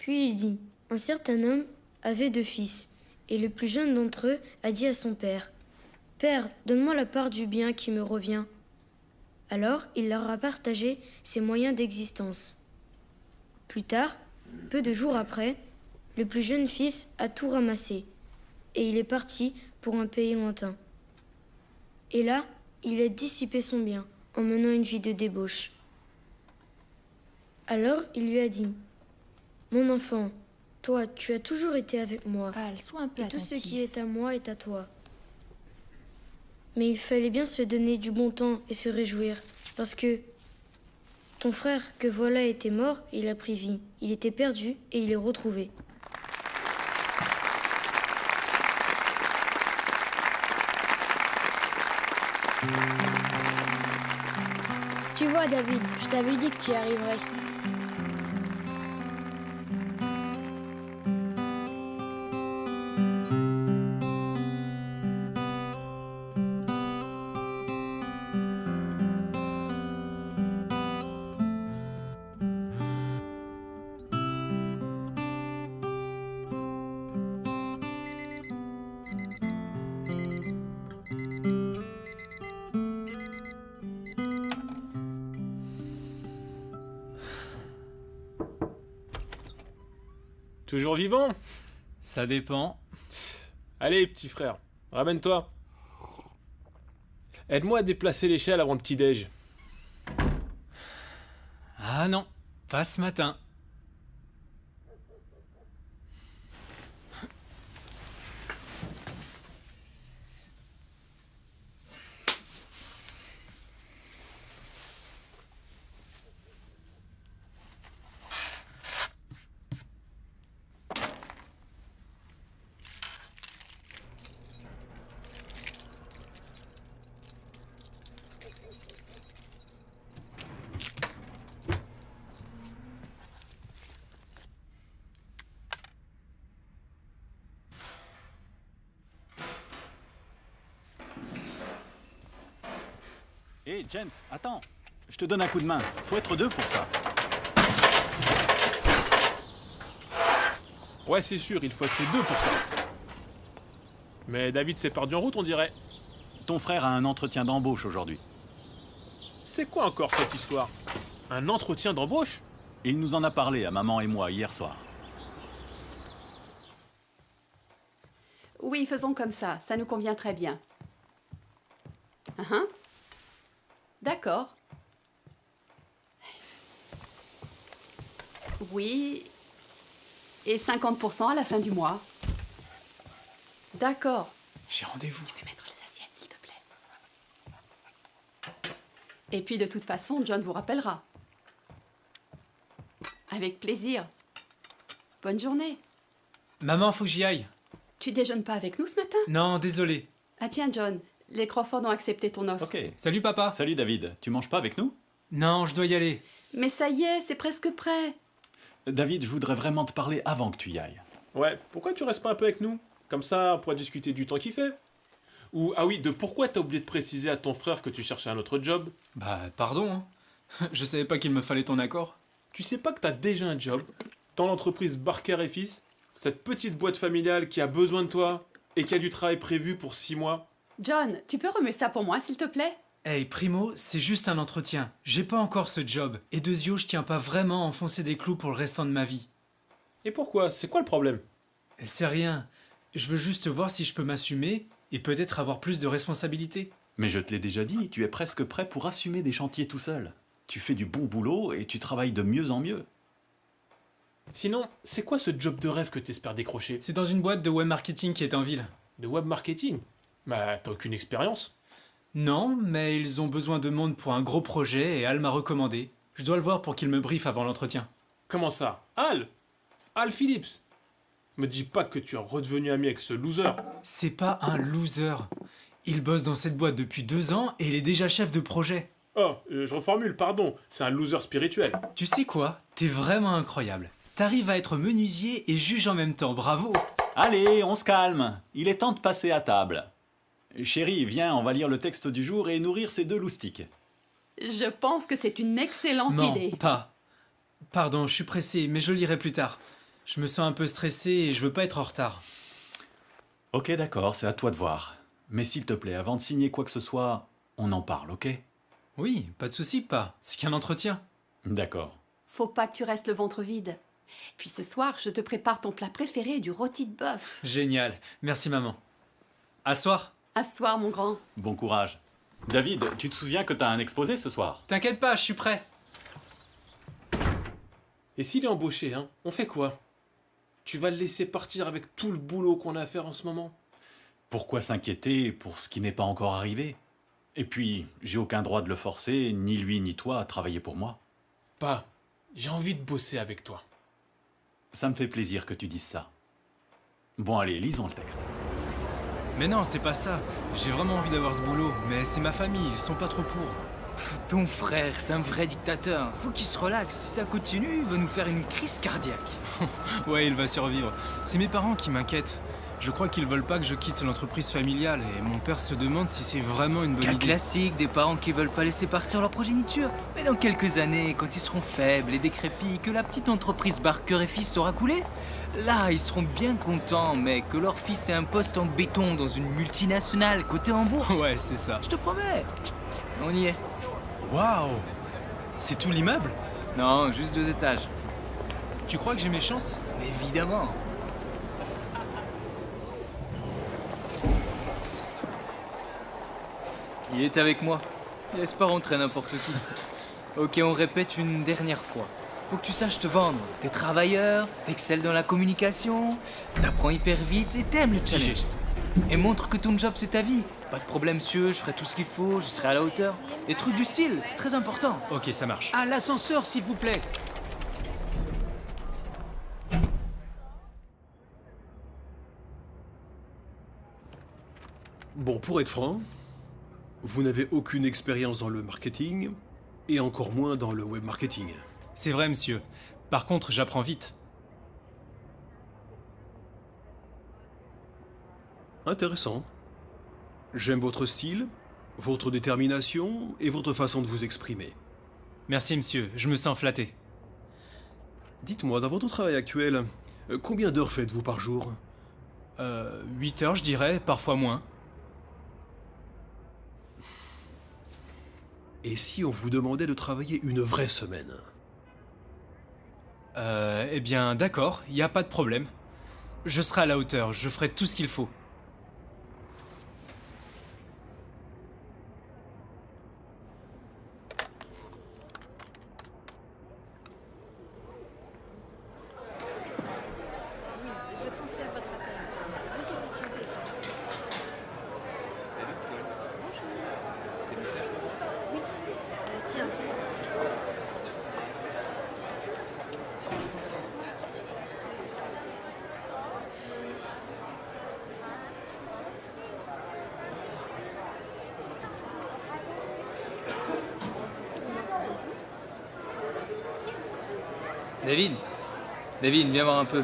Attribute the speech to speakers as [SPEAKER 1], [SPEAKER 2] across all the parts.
[SPEAKER 1] Puis il dit, un certain homme avait 2 fils, et le plus jeune d'entre eux a dit à son père, « Père, donne-moi la part du bien qui me revient. » Alors il leur a partagé ses moyens d'existence. Plus tard, peu de jours après, le plus jeune fils a tout ramassé, et il est parti pour un pays lointain. Et là, il a dissipé son bien, en menant une vie de débauche. Alors il lui a dit, « Mon enfant, toi, tu as toujours été avec moi,
[SPEAKER 2] Sois un peu
[SPEAKER 1] et tout ce
[SPEAKER 2] attentive.
[SPEAKER 1] qui est à moi est à toi. » Mais il fallait bien se donner du bon temps et se réjouir, parce que ton frère que voilà était mort et il a pris vie. Il était perdu et il est retrouvé.
[SPEAKER 3] Tu vois, David, je t'avais dit que tu y arriverais.
[SPEAKER 4] Toujours vivant?
[SPEAKER 5] Ça dépend.
[SPEAKER 4] Allez, petit frère, ramène-toi. Aide-moi à déplacer l'échelle avant le petit-déj.
[SPEAKER 5] Ah non, pas ce matin.
[SPEAKER 6] Hé, James, attends. Je te donne un coup de main. Faut être deux pour ça.
[SPEAKER 4] Ouais, c'est sûr, il faut être deux pour ça. Mais David s'est perdu en route, on dirait.
[SPEAKER 6] Ton frère a un entretien d'embauche aujourd'hui.
[SPEAKER 4] C'est quoi encore cette histoire? Un entretien d'embauche?
[SPEAKER 6] Il nous en a parlé à maman et moi hier soir.
[SPEAKER 2] Oui, faisons comme ça nous convient très bien. D'accord. Oui. Et 50% à la fin du mois. D'accord.
[SPEAKER 5] J'ai rendez-vous.
[SPEAKER 2] Tu peux mettre les assiettes, s'il te plaît. Et puis, de toute façon, John vous rappellera. Avec plaisir. Bonne journée.
[SPEAKER 5] Maman, faut que j'y aille.
[SPEAKER 2] Tu déjeunes pas avec nous ce matin?
[SPEAKER 5] Non, désolé.
[SPEAKER 2] Ah tiens, John, les Crawford ont accepté ton offre.
[SPEAKER 6] Ok.
[SPEAKER 5] Salut papa.
[SPEAKER 6] Salut David, tu manges pas avec nous?
[SPEAKER 5] Non, je dois y aller.
[SPEAKER 2] Mais ça y est, c'est presque prêt.
[SPEAKER 6] David, je voudrais vraiment te parler avant que tu y ailles.
[SPEAKER 4] Ouais, pourquoi tu restes pas un peu avec nous? Comme ça, on pourra discuter du temps qu'il fait. Ou, ah oui, de pourquoi t'as oublié de préciser à ton frère que tu cherchais un autre job?
[SPEAKER 5] Bah, pardon, hein. Je savais pas qu'il me fallait ton accord.
[SPEAKER 4] Tu sais pas que t'as déjà un job dans l'entreprise Barker et Fils, cette petite boîte familiale qui a besoin de toi et qui a du travail prévu pour 6 mois?
[SPEAKER 2] John, tu peux remuer ça pour moi, s'il te plaît?
[SPEAKER 5] Hey, Primo, c'est juste un entretien. J'ai pas encore ce job. Et Dezio, je tiens pas vraiment à enfoncer des clous pour le restant de ma vie.
[SPEAKER 4] Et pourquoi? C'est quoi le problème?
[SPEAKER 5] C'est rien. Je veux juste voir si je peux m'assumer et peut-être avoir plus de responsabilités.
[SPEAKER 6] Mais je te l'ai déjà dit, tu es presque prêt pour assumer des chantiers tout seul. Tu fais du bon boulot et tu travailles de mieux en mieux.
[SPEAKER 4] Sinon, c'est quoi ce job de rêve que t'espères décrocher?
[SPEAKER 5] C'est dans une boîte de web marketing qui est en ville.
[SPEAKER 4] De web marketing? Bah, t'as aucune expérience.
[SPEAKER 5] Non, mais ils ont besoin de monde pour un gros projet et Al m'a recommandé. Je dois le voir pour qu'il me briefe avant l'entretien.
[SPEAKER 4] Comment ça? Al? Al Phillips? Me dis pas que tu es redevenu ami avec ce loser.
[SPEAKER 5] C'est pas un loser. Il bosse dans cette boîte depuis 2 ans et il est déjà chef de projet.
[SPEAKER 4] Oh, je reformule, pardon. C'est un loser spirituel.
[SPEAKER 5] Tu sais quoi? T'es vraiment incroyable. T'arrives à être menuisier et juge en même temps, bravo!
[SPEAKER 6] Allez, on se calme. Il est temps de passer à table. Chérie, viens, on va lire le texte du jour et nourrir ces 2 loustiques.
[SPEAKER 2] Je pense que c'est une excellente
[SPEAKER 5] Non,
[SPEAKER 2] idée.
[SPEAKER 5] pas. Pardon, je suis pressé, mais je lirai plus tard. Je me sens un peu stressé et je veux pas être en retard.
[SPEAKER 6] Ok, d'accord, c'est à toi de voir. Mais s'il te plaît, avant de signer quoi que ce soit, on en parle, ok?
[SPEAKER 5] Oui, pas de souci, pas. C'est qu'un entretien.
[SPEAKER 6] D'accord.
[SPEAKER 2] Faut pas que tu restes le ventre vide. Puis ce soir, je te prépare ton plat préféré, du rôti de bœuf.
[SPEAKER 5] Génial. Merci, maman. À soir.
[SPEAKER 2] À ce soir, mon grand.
[SPEAKER 6] Bon courage. David, tu te souviens que t'as un exposé ce soir?
[SPEAKER 5] T'inquiète pas, je suis prêt.
[SPEAKER 4] Et s'il est embauché, hein, on fait quoi? Tu vas le laisser partir avec tout le boulot qu'on a à faire en ce moment?
[SPEAKER 6] Pourquoi s'inquiéter pour ce qui n'est pas encore arrivé? Et puis, j'ai aucun droit de le forcer, ni lui ni toi, à travailler pour moi.
[SPEAKER 4] Pas. J'ai envie de bosser avec toi.
[SPEAKER 6] Ça me fait plaisir que tu dises ça. Bon allez, lisons le texte.
[SPEAKER 5] Mais non, c'est pas ça. J'ai vraiment envie d'avoir ce boulot, mais c'est ma famille, ils sont pas trop pour.
[SPEAKER 7] Ton frère, c'est un vrai dictateur. Faut qu'il se relaxe. Si ça continue, il va nous faire une crise cardiaque.
[SPEAKER 5] Ouais, il va survivre. C'est mes parents qui m'inquiètent. Je crois qu'ils veulent pas que je quitte l'entreprise familiale et mon père se demande si c'est vraiment une bonne
[SPEAKER 7] Cas
[SPEAKER 5] idée.
[SPEAKER 7] classique des parents qui veulent pas laisser partir leur progéniture. Mais dans quelques années, quand ils seront faibles et décrépits, que la petite entreprise Barker et Fils aura coulé, là, ils seront bien contents, mais que leur fils ait un poste en béton dans une multinationale cotée en bourse.
[SPEAKER 5] Ouais, c'est ça.
[SPEAKER 7] Je te promets. On y est.
[SPEAKER 5] Waouh! C'est tout l'immeuble?
[SPEAKER 7] Non, juste 2 étages.
[SPEAKER 5] Tu crois que j'ai mes chances?
[SPEAKER 7] Évidemment. Il est avec moi. Laisse pas rentrer n'importe qui. Ok, on répète une dernière fois. Faut que tu saches te vendre. T'es travailleur, t'excelles dans la communication, t'apprends hyper vite et t'aimes le challenge. Et montre que ton job c'est ta vie. Pas de problème, monsieur, je ferai tout ce qu'il faut, je serai à la hauteur. Des trucs du style, c'est très important.
[SPEAKER 5] Ok, ça marche.
[SPEAKER 7] À l'ascenseur, s'il vous plaît.
[SPEAKER 8] Bon, pour être franc, vous n'avez aucune expérience dans le marketing, et encore moins dans le web marketing.
[SPEAKER 5] C'est vrai, monsieur. Par contre, j'apprends vite.
[SPEAKER 8] Intéressant. J'aime votre style, votre détermination et votre façon de vous exprimer.
[SPEAKER 5] Merci, monsieur. Je me sens flatté.
[SPEAKER 8] Dites-moi, dans votre travail actuel, combien d'heures faites-vous par jour?
[SPEAKER 5] 8 heures, je dirais, parfois moins.
[SPEAKER 8] Et si on vous demandait de travailler une vraie semaine?
[SPEAKER 5] Eh bien, d'accord, y a pas de problème. Je serai à la hauteur, je ferai tout ce qu'il faut.
[SPEAKER 7] David, viens voir un peu.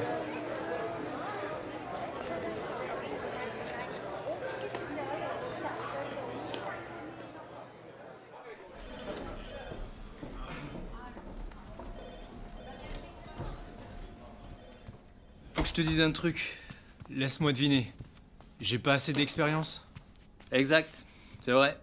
[SPEAKER 7] Faut que je te dise un truc.
[SPEAKER 5] Laisse-moi deviner. J'ai pas assez d'expérience?
[SPEAKER 7] Exact, c'est vrai.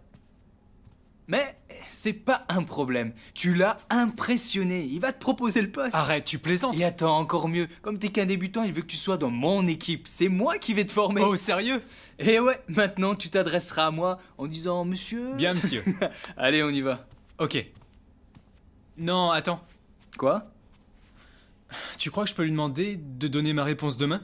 [SPEAKER 7] Mais c'est pas un problème. Tu l'as impressionné. Il va te proposer le poste.
[SPEAKER 5] Arrête, tu plaisantes?
[SPEAKER 7] Et attends, encore mieux. Comme t'es qu'un débutant, il veut que tu sois dans mon équipe. C'est moi qui vais te former.
[SPEAKER 5] Oh, sérieux?
[SPEAKER 7] Et ouais, maintenant tu t'adresseras à moi en disant monsieur.
[SPEAKER 5] Bien, monsieur.
[SPEAKER 7] Allez, on y va.
[SPEAKER 5] Ok. Non, attends.
[SPEAKER 7] Quoi?
[SPEAKER 5] Tu crois que je peux lui demander de donner ma réponse demain?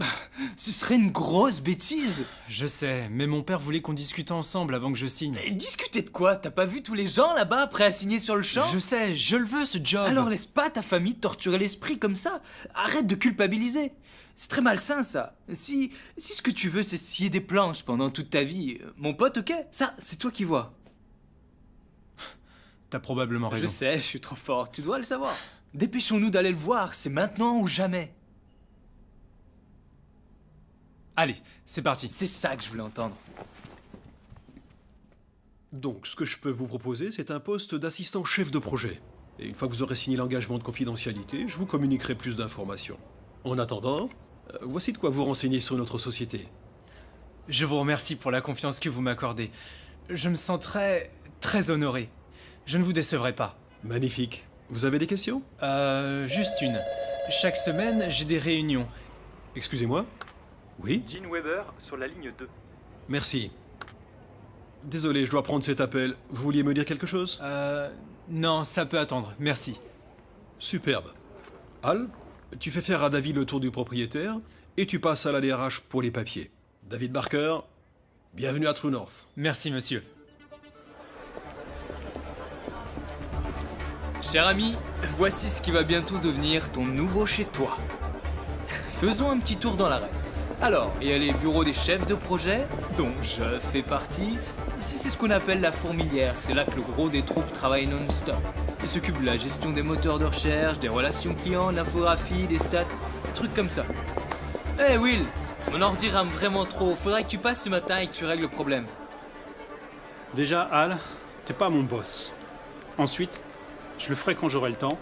[SPEAKER 7] Ce serait une grosse bêtise.
[SPEAKER 5] Je sais, mais mon père voulait qu'on discute ensemble avant que je signe.
[SPEAKER 7] Et discuter de quoi? T'as pas vu tous les gens là-bas prêts à signer sur le champ?
[SPEAKER 5] Je sais, je le veux ce job.
[SPEAKER 7] Alors laisse pas ta famille torturer l'esprit comme ça. Arrête de culpabiliser. C'est très malsain ça. Si ce que tu veux c'est scier des planches pendant toute ta vie, mon pote, ok? Ça, c'est toi qui vois.
[SPEAKER 5] T'as probablement raison.
[SPEAKER 7] Je sais, je suis trop fort, tu dois le savoir. Dépêchons-nous d'aller le voir, c'est maintenant ou jamais.
[SPEAKER 5] Allez, c'est parti.
[SPEAKER 7] C'est ça que je voulais entendre.
[SPEAKER 8] Donc, ce que je peux vous proposer, c'est un poste d'assistant chef de projet. Et une fois que vous aurez signé l'engagement de confidentialité, je vous communiquerai plus d'informations. En attendant, voici de quoi vous renseigner sur notre société.
[SPEAKER 5] Je vous remercie pour la confiance que vous m'accordez. Je me sens très honoré. Je ne vous décevrai pas.
[SPEAKER 8] Magnifique. Vous avez des questions?
[SPEAKER 5] Juste une. Chaque semaine, j'ai des réunions.
[SPEAKER 8] Excusez-moi? Oui?
[SPEAKER 5] Gene Weber sur la ligne 2.
[SPEAKER 8] Merci. Désolé, je dois prendre cet appel. Vous vouliez me dire quelque chose?
[SPEAKER 5] Non, ça peut attendre. Merci.
[SPEAKER 8] Superbe. Al, tu fais faire à David le tour du propriétaire et tu passes à la DRH pour les papiers. David Barker, bienvenue à True North.
[SPEAKER 5] Merci, monsieur.
[SPEAKER 7] Cher ami, voici ce qui va bientôt devenir ton nouveau chez toi. Faisons un petit tour dans l'arène. Alors, il y a les bureaux des chefs de projet, dont je fais partie. Ici, c'est ce qu'on appelle la fourmilière. C'est là que le gros des troupes travaille non-stop. Ils s'occupent de la gestion des moteurs de recherche, des relations clients, de l'infographie, des stats, des trucs comme ça. Hey Will, mon ordi rame vraiment trop. Faudrait que tu passes ce matin et que tu règles le problème.
[SPEAKER 9] Déjà, Al, t'es pas mon boss. Ensuite, je le ferai quand j'aurai le temps.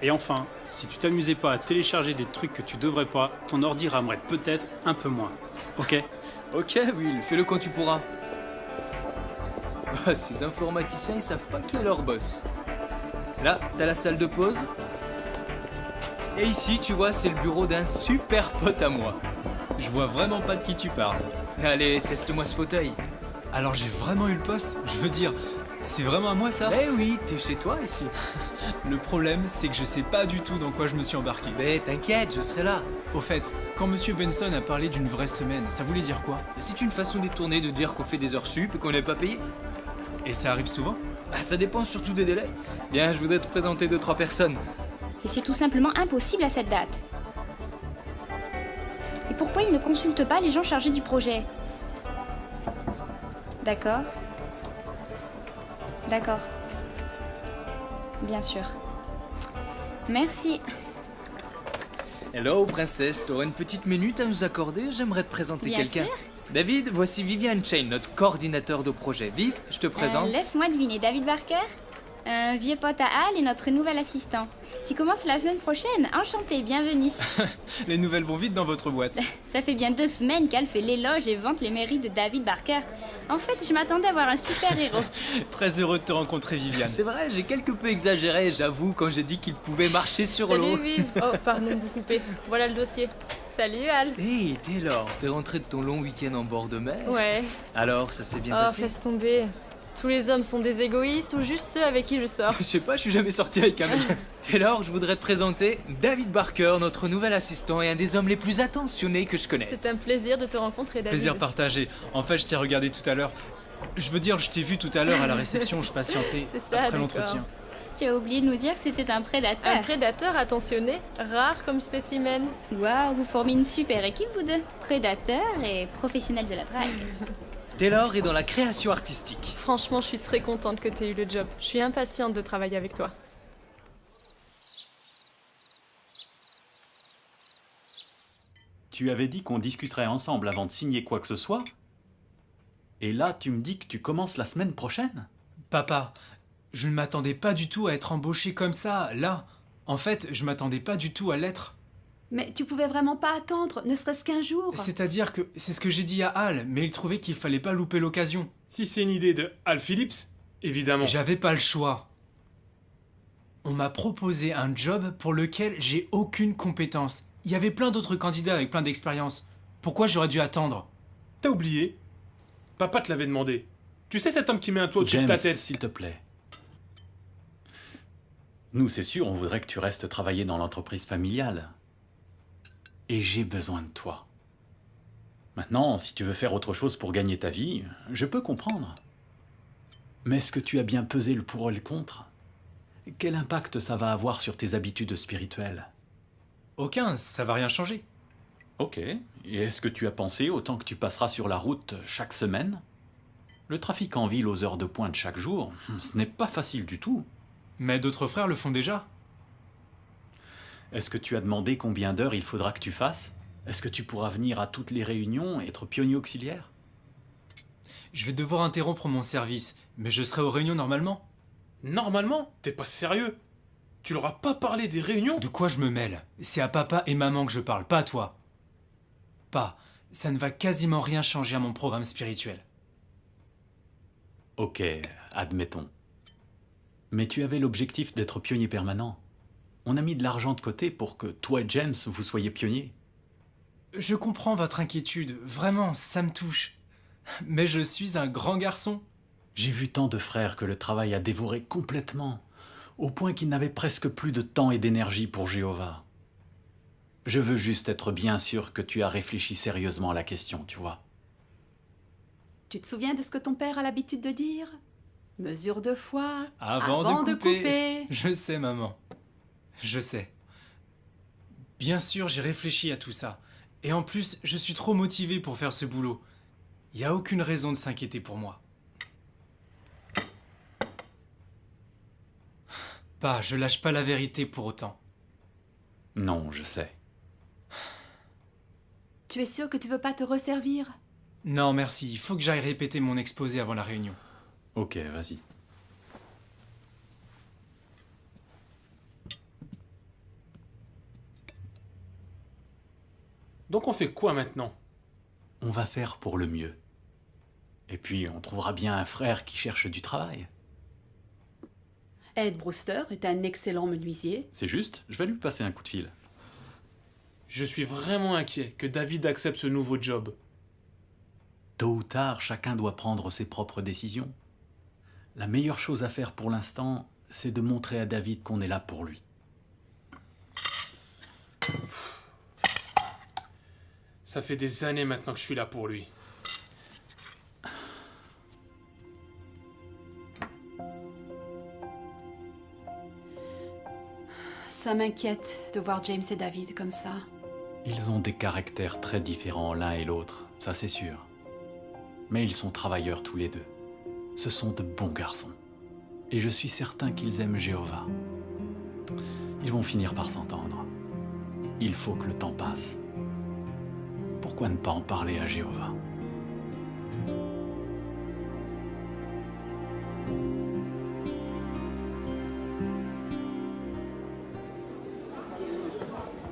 [SPEAKER 9] Et enfin, si tu t'amusais pas à télécharger des trucs que tu devrais pas, ton ordi ramerait peut-être un peu moins. Ok?
[SPEAKER 7] Ok Will, fais-le quand tu pourras. Ah, ces informaticiens, ils savent pas qui est leur boss. Là, t'as la salle de pause. Et ici, tu vois, c'est le bureau d'un super pote à moi.
[SPEAKER 5] Je vois vraiment pas de qui tu parles.
[SPEAKER 7] Allez, teste-moi ce fauteuil.
[SPEAKER 5] Alors j'ai vraiment eu le poste? Je veux dire, c'est vraiment à moi ça?
[SPEAKER 7] Eh oui, t'es chez toi ici.
[SPEAKER 5] Le problème, c'est que je sais pas du tout dans quoi je me suis embarqué.
[SPEAKER 7] Mais t'inquiète, je serai là.
[SPEAKER 5] Au fait, quand Monsieur Benson a parlé d'une vraie semaine, ça voulait dire quoi?
[SPEAKER 7] C'est une façon détournée de dire qu'on fait des heures sup et qu'on n'est pas payé.
[SPEAKER 5] Et ça arrive souvent?
[SPEAKER 7] Bah, ça dépend surtout des délais. Bien, je vous ai présenté 2-3 personnes.
[SPEAKER 10] Et c'est tout simplement impossible à cette date. Et pourquoi ils ne consultent pas les gens chargés du projet? D'accord. D'accord. Bien sûr. Merci.
[SPEAKER 7] Hello, princesse, t'aurais une petite minute à nous accorder? J'aimerais te présenter
[SPEAKER 10] Bien
[SPEAKER 7] quelqu'un.
[SPEAKER 10] sûr.
[SPEAKER 7] David, voici Vivian Chain, notre coordinateur de projet. Viv, je te présente.
[SPEAKER 10] Laisse-moi deviner, David Barker, un vieux pote à Al et notre nouvel assistant. Tu commences la semaine prochaine. Enchanté, bienvenue.
[SPEAKER 5] Les nouvelles vont vite dans votre boîte.
[SPEAKER 10] Ça fait bien 2 semaines qu'Al fait l'éloge et vante les mérites de David Barker. En fait, je m'attendais à voir un super héros.
[SPEAKER 5] Très heureux de te rencontrer, Viviane.
[SPEAKER 7] C'est vrai, j'ai quelque peu exagéré, j'avoue, quand j'ai dit qu'il pouvait marcher sur l'eau.
[SPEAKER 11] Salut Viv. Oh, pardon de vous couper. Voilà le dossier. Salut Al.
[SPEAKER 7] Hey, Taylor, t'es rentré de ton long week-end en bord de mer?
[SPEAKER 11] Ouais.
[SPEAKER 7] Alors, ça s'est bien
[SPEAKER 11] Oh,
[SPEAKER 7] passé?
[SPEAKER 11] laisse tomber. Tous les hommes sont des égoïstes ou juste ceux avec qui je sors?
[SPEAKER 7] Je sais pas, je suis jamais sorti avec un mec. Taylor, je voudrais te présenter David Barker, notre nouvel assistant et un des hommes les plus attentionnés que je connaisse.
[SPEAKER 11] C'est un plaisir de te rencontrer, David.
[SPEAKER 5] Plaisir partagé. En fait, je t'ai regardé tout à l'heure. Je veux dire, je t'ai vu tout à l'heure à la réception, je patientais
[SPEAKER 11] C'est ça,
[SPEAKER 5] après
[SPEAKER 11] d'accord.
[SPEAKER 5] l'entretien.
[SPEAKER 10] Tu as oublié de nous dire que c'était un prédateur.
[SPEAKER 11] Un prédateur attentionné, rare comme spécimen.
[SPEAKER 10] Waouh, vous formez une super équipe, vous deux. Prédateur et professionnel de la drague.
[SPEAKER 7] Taylor est dans la création artistique.
[SPEAKER 11] Franchement, je suis très contente que tu aies eu le job. Je suis impatiente de travailler avec toi.
[SPEAKER 6] Tu avais dit qu'on discuterait ensemble avant de signer quoi que ce soit? Et là, tu me dis que tu commences la semaine prochaine?
[SPEAKER 5] Papa, je ne m'attendais pas du tout à être embauché comme ça, là. En fait, je m'attendais pas du tout à l'être.
[SPEAKER 2] Mais tu pouvais vraiment pas attendre, ne serait-ce qu'un jour.
[SPEAKER 5] C'est-à-dire que c'est ce que j'ai dit à Al, mais il trouvait qu'il fallait pas louper l'occasion.
[SPEAKER 4] Si c'est une idée de Al Phillips, évidemment.
[SPEAKER 5] J'avais pas le choix. On m'a proposé un job pour lequel j'ai aucune compétence. Il y avait plein d'autres candidats avec plein d'expérience. Pourquoi j'aurais dû attendre?
[SPEAKER 4] T'as oublié? Papa te l'avait demandé. Tu sais cet homme qui met un toit au-dessus de
[SPEAKER 6] James,
[SPEAKER 4] ta tête?
[SPEAKER 6] s'il te plaît. Nous, c'est sûr, on voudrait que tu restes travailler dans l'entreprise familiale. Et j'ai besoin de toi. Maintenant, si tu veux faire autre chose pour gagner ta vie, je peux comprendre. Mais est-ce que tu as bien pesé le pour et le contre? Quel impact ça va avoir sur tes habitudes spirituelles?
[SPEAKER 5] Aucun, ça va rien changer.
[SPEAKER 6] Ok. Et est-ce que tu as pensé au temps que tu passeras sur la route chaque semaine? Le trafic en ville aux heures de pointe chaque jour, ce n'est pas facile du tout.
[SPEAKER 5] Mais d'autres frères le font déjà.
[SPEAKER 6] Est-ce que tu as demandé combien d'heures il faudra que tu fasses? Est-ce que tu pourras venir à toutes les réunions et être pionnier auxiliaire?
[SPEAKER 5] Je vais devoir interrompre mon service, mais je serai aux réunions normalement.
[SPEAKER 4] Normalement? T'es pas sérieux? Tu leur as pas parlé des réunions?
[SPEAKER 5] De quoi je me mêle? C'est à papa et maman que je parle, pas à toi. Pas, ça ne va quasiment rien changer à mon programme spirituel.
[SPEAKER 6] Ok, admettons. Mais tu avais l'objectif d'être pionnier permanent. On a mis de l'argent de côté pour que toi et James, vous soyez pionniers.
[SPEAKER 5] Je comprends votre inquiétude, vraiment, ça me touche. Mais je suis un grand garçon.
[SPEAKER 6] J'ai vu tant de frères que le travail a dévoré complètement, au point qu'ils n'avaient presque plus de temps et d'énergie pour Jéhovah. Je veux juste être bien sûr que tu as réfléchi sérieusement à la question, tu vois.
[SPEAKER 2] Tu te souviens de ce que ton père a l'habitude de dire? Mesure de foi
[SPEAKER 5] Avant de couper. Je sais, maman. Je sais. Bien sûr, j'ai réfléchi à tout ça. Et en plus, je suis trop motivé pour faire ce boulot. Il n'y a aucune raison de s'inquiéter pour moi. Pas, je lâche pas la vérité pour autant.
[SPEAKER 6] Non, je sais.
[SPEAKER 2] Tu es sûr que tu veux pas te resservir?
[SPEAKER 5] Non, merci. Il faut que j'aille répéter mon exposé avant la réunion.
[SPEAKER 6] Ok, vas-y.
[SPEAKER 4] Donc on fait quoi maintenant?
[SPEAKER 6] On va faire pour le mieux. Et puis, on trouvera bien un frère qui cherche du travail.
[SPEAKER 2] Ed Brewster est un excellent menuisier.
[SPEAKER 6] C'est juste, je vais lui passer un coup de fil.
[SPEAKER 4] Je suis vraiment inquiet que David accepte ce nouveau job.
[SPEAKER 6] Tôt ou tard, chacun doit prendre ses propres décisions. La meilleure chose à faire pour l'instant, c'est de montrer à David qu'on est là pour lui.
[SPEAKER 4] Ça fait des années maintenant que je suis là pour lui.
[SPEAKER 2] Ça m'inquiète de voir James et David comme ça.
[SPEAKER 6] Ils ont des caractères très différents l'un et l'autre, ça c'est sûr. Mais ils sont travailleurs tous les deux. Ce sont de bons garçons. Et je suis certain qu'ils aiment Jéhovah. Ils vont finir par s'entendre. Il faut que le temps passe. Pourquoi ne pas en parler à Jéhovah?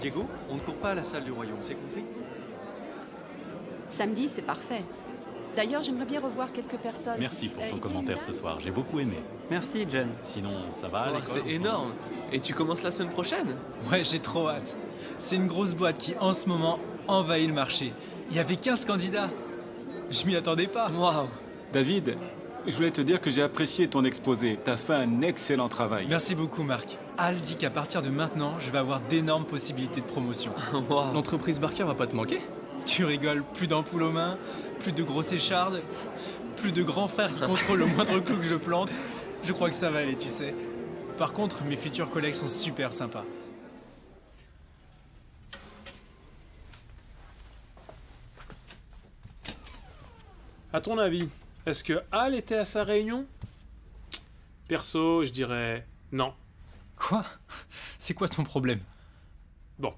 [SPEAKER 12] Diego, on ne court pas à la salle du royaume, c'est compris?
[SPEAKER 2] Samedi, c'est parfait. D'ailleurs, j'aimerais bien revoir quelques personnes.
[SPEAKER 6] Merci pour ton
[SPEAKER 2] il y a une
[SPEAKER 6] commentaire
[SPEAKER 2] dame-
[SPEAKER 6] ce soir, j'ai beaucoup aimé.
[SPEAKER 9] Merci, Jen.
[SPEAKER 6] Sinon, ça va à
[SPEAKER 12] Oh,
[SPEAKER 6] l'école en
[SPEAKER 12] c'est
[SPEAKER 6] ce
[SPEAKER 12] énorme. Et tu commences la semaine prochaine?
[SPEAKER 5] Ouais, j'ai trop hâte. C'est une grosse boîte qui, en ce moment, envahit le marché. Il y avait 15 candidats. Je m'y attendais pas.
[SPEAKER 12] Waouh.
[SPEAKER 9] David, je voulais te dire que j'ai apprécié ton exposé. T'as fait un excellent travail.
[SPEAKER 5] Merci beaucoup, Marc. Al dit qu'à partir de maintenant, je vais avoir d'énormes possibilités de promotion.
[SPEAKER 12] Waouh.
[SPEAKER 8] L'entreprise Barker va pas te manquer?
[SPEAKER 5] Tu rigoles, plus d'ampoules aux mains, plus de grosses échardes, plus de grands frères qui contrôlent le moindre clou que je plante. Je crois que ça va aller, tu sais. Par contre, mes futurs collègues sont super sympas.
[SPEAKER 4] À ton avis, est-ce que Al était à sa réunion? Perso, je dirais non.
[SPEAKER 5] Quoi? C'est quoi ton problème?
[SPEAKER 4] Bon,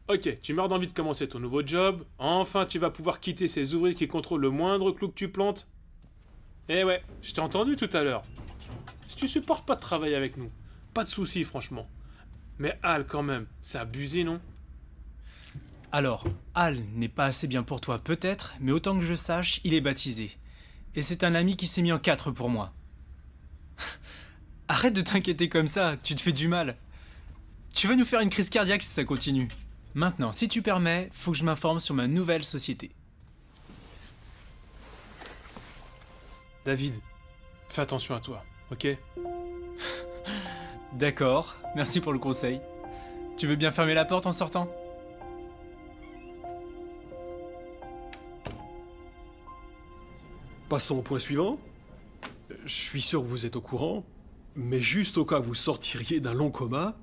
[SPEAKER 4] ok, tu meurs d'envie de commencer ton nouveau job. Enfin, tu vas pouvoir quitter ces ouvriers qui contrôlent le moindre clou que tu plantes. Eh ouais, je t'ai entendu tout à l'heure. Si tu supportes pas de travailler avec nous, pas de soucis, franchement. Mais Al, quand même, c'est abusé, non?
[SPEAKER 5] Alors, Al n'est pas assez bien pour toi peut-être, mais autant que je sache, il est baptisé. Et c'est un ami qui s'est mis en 4 pour moi. Arrête de t'inquiéter comme ça, tu te fais du mal. Tu vas nous faire une crise cardiaque si ça continue. Maintenant, si tu permets, faut que je m'informe sur ma nouvelle société.
[SPEAKER 4] David, fais attention à toi, ok?
[SPEAKER 5] D'accord, merci pour le conseil. Tu veux bien fermer la porte en sortant?
[SPEAKER 8] Passons au point suivant. Je suis sûr que vous êtes au courant, mais juste au cas où vous sortiriez d'un long coma,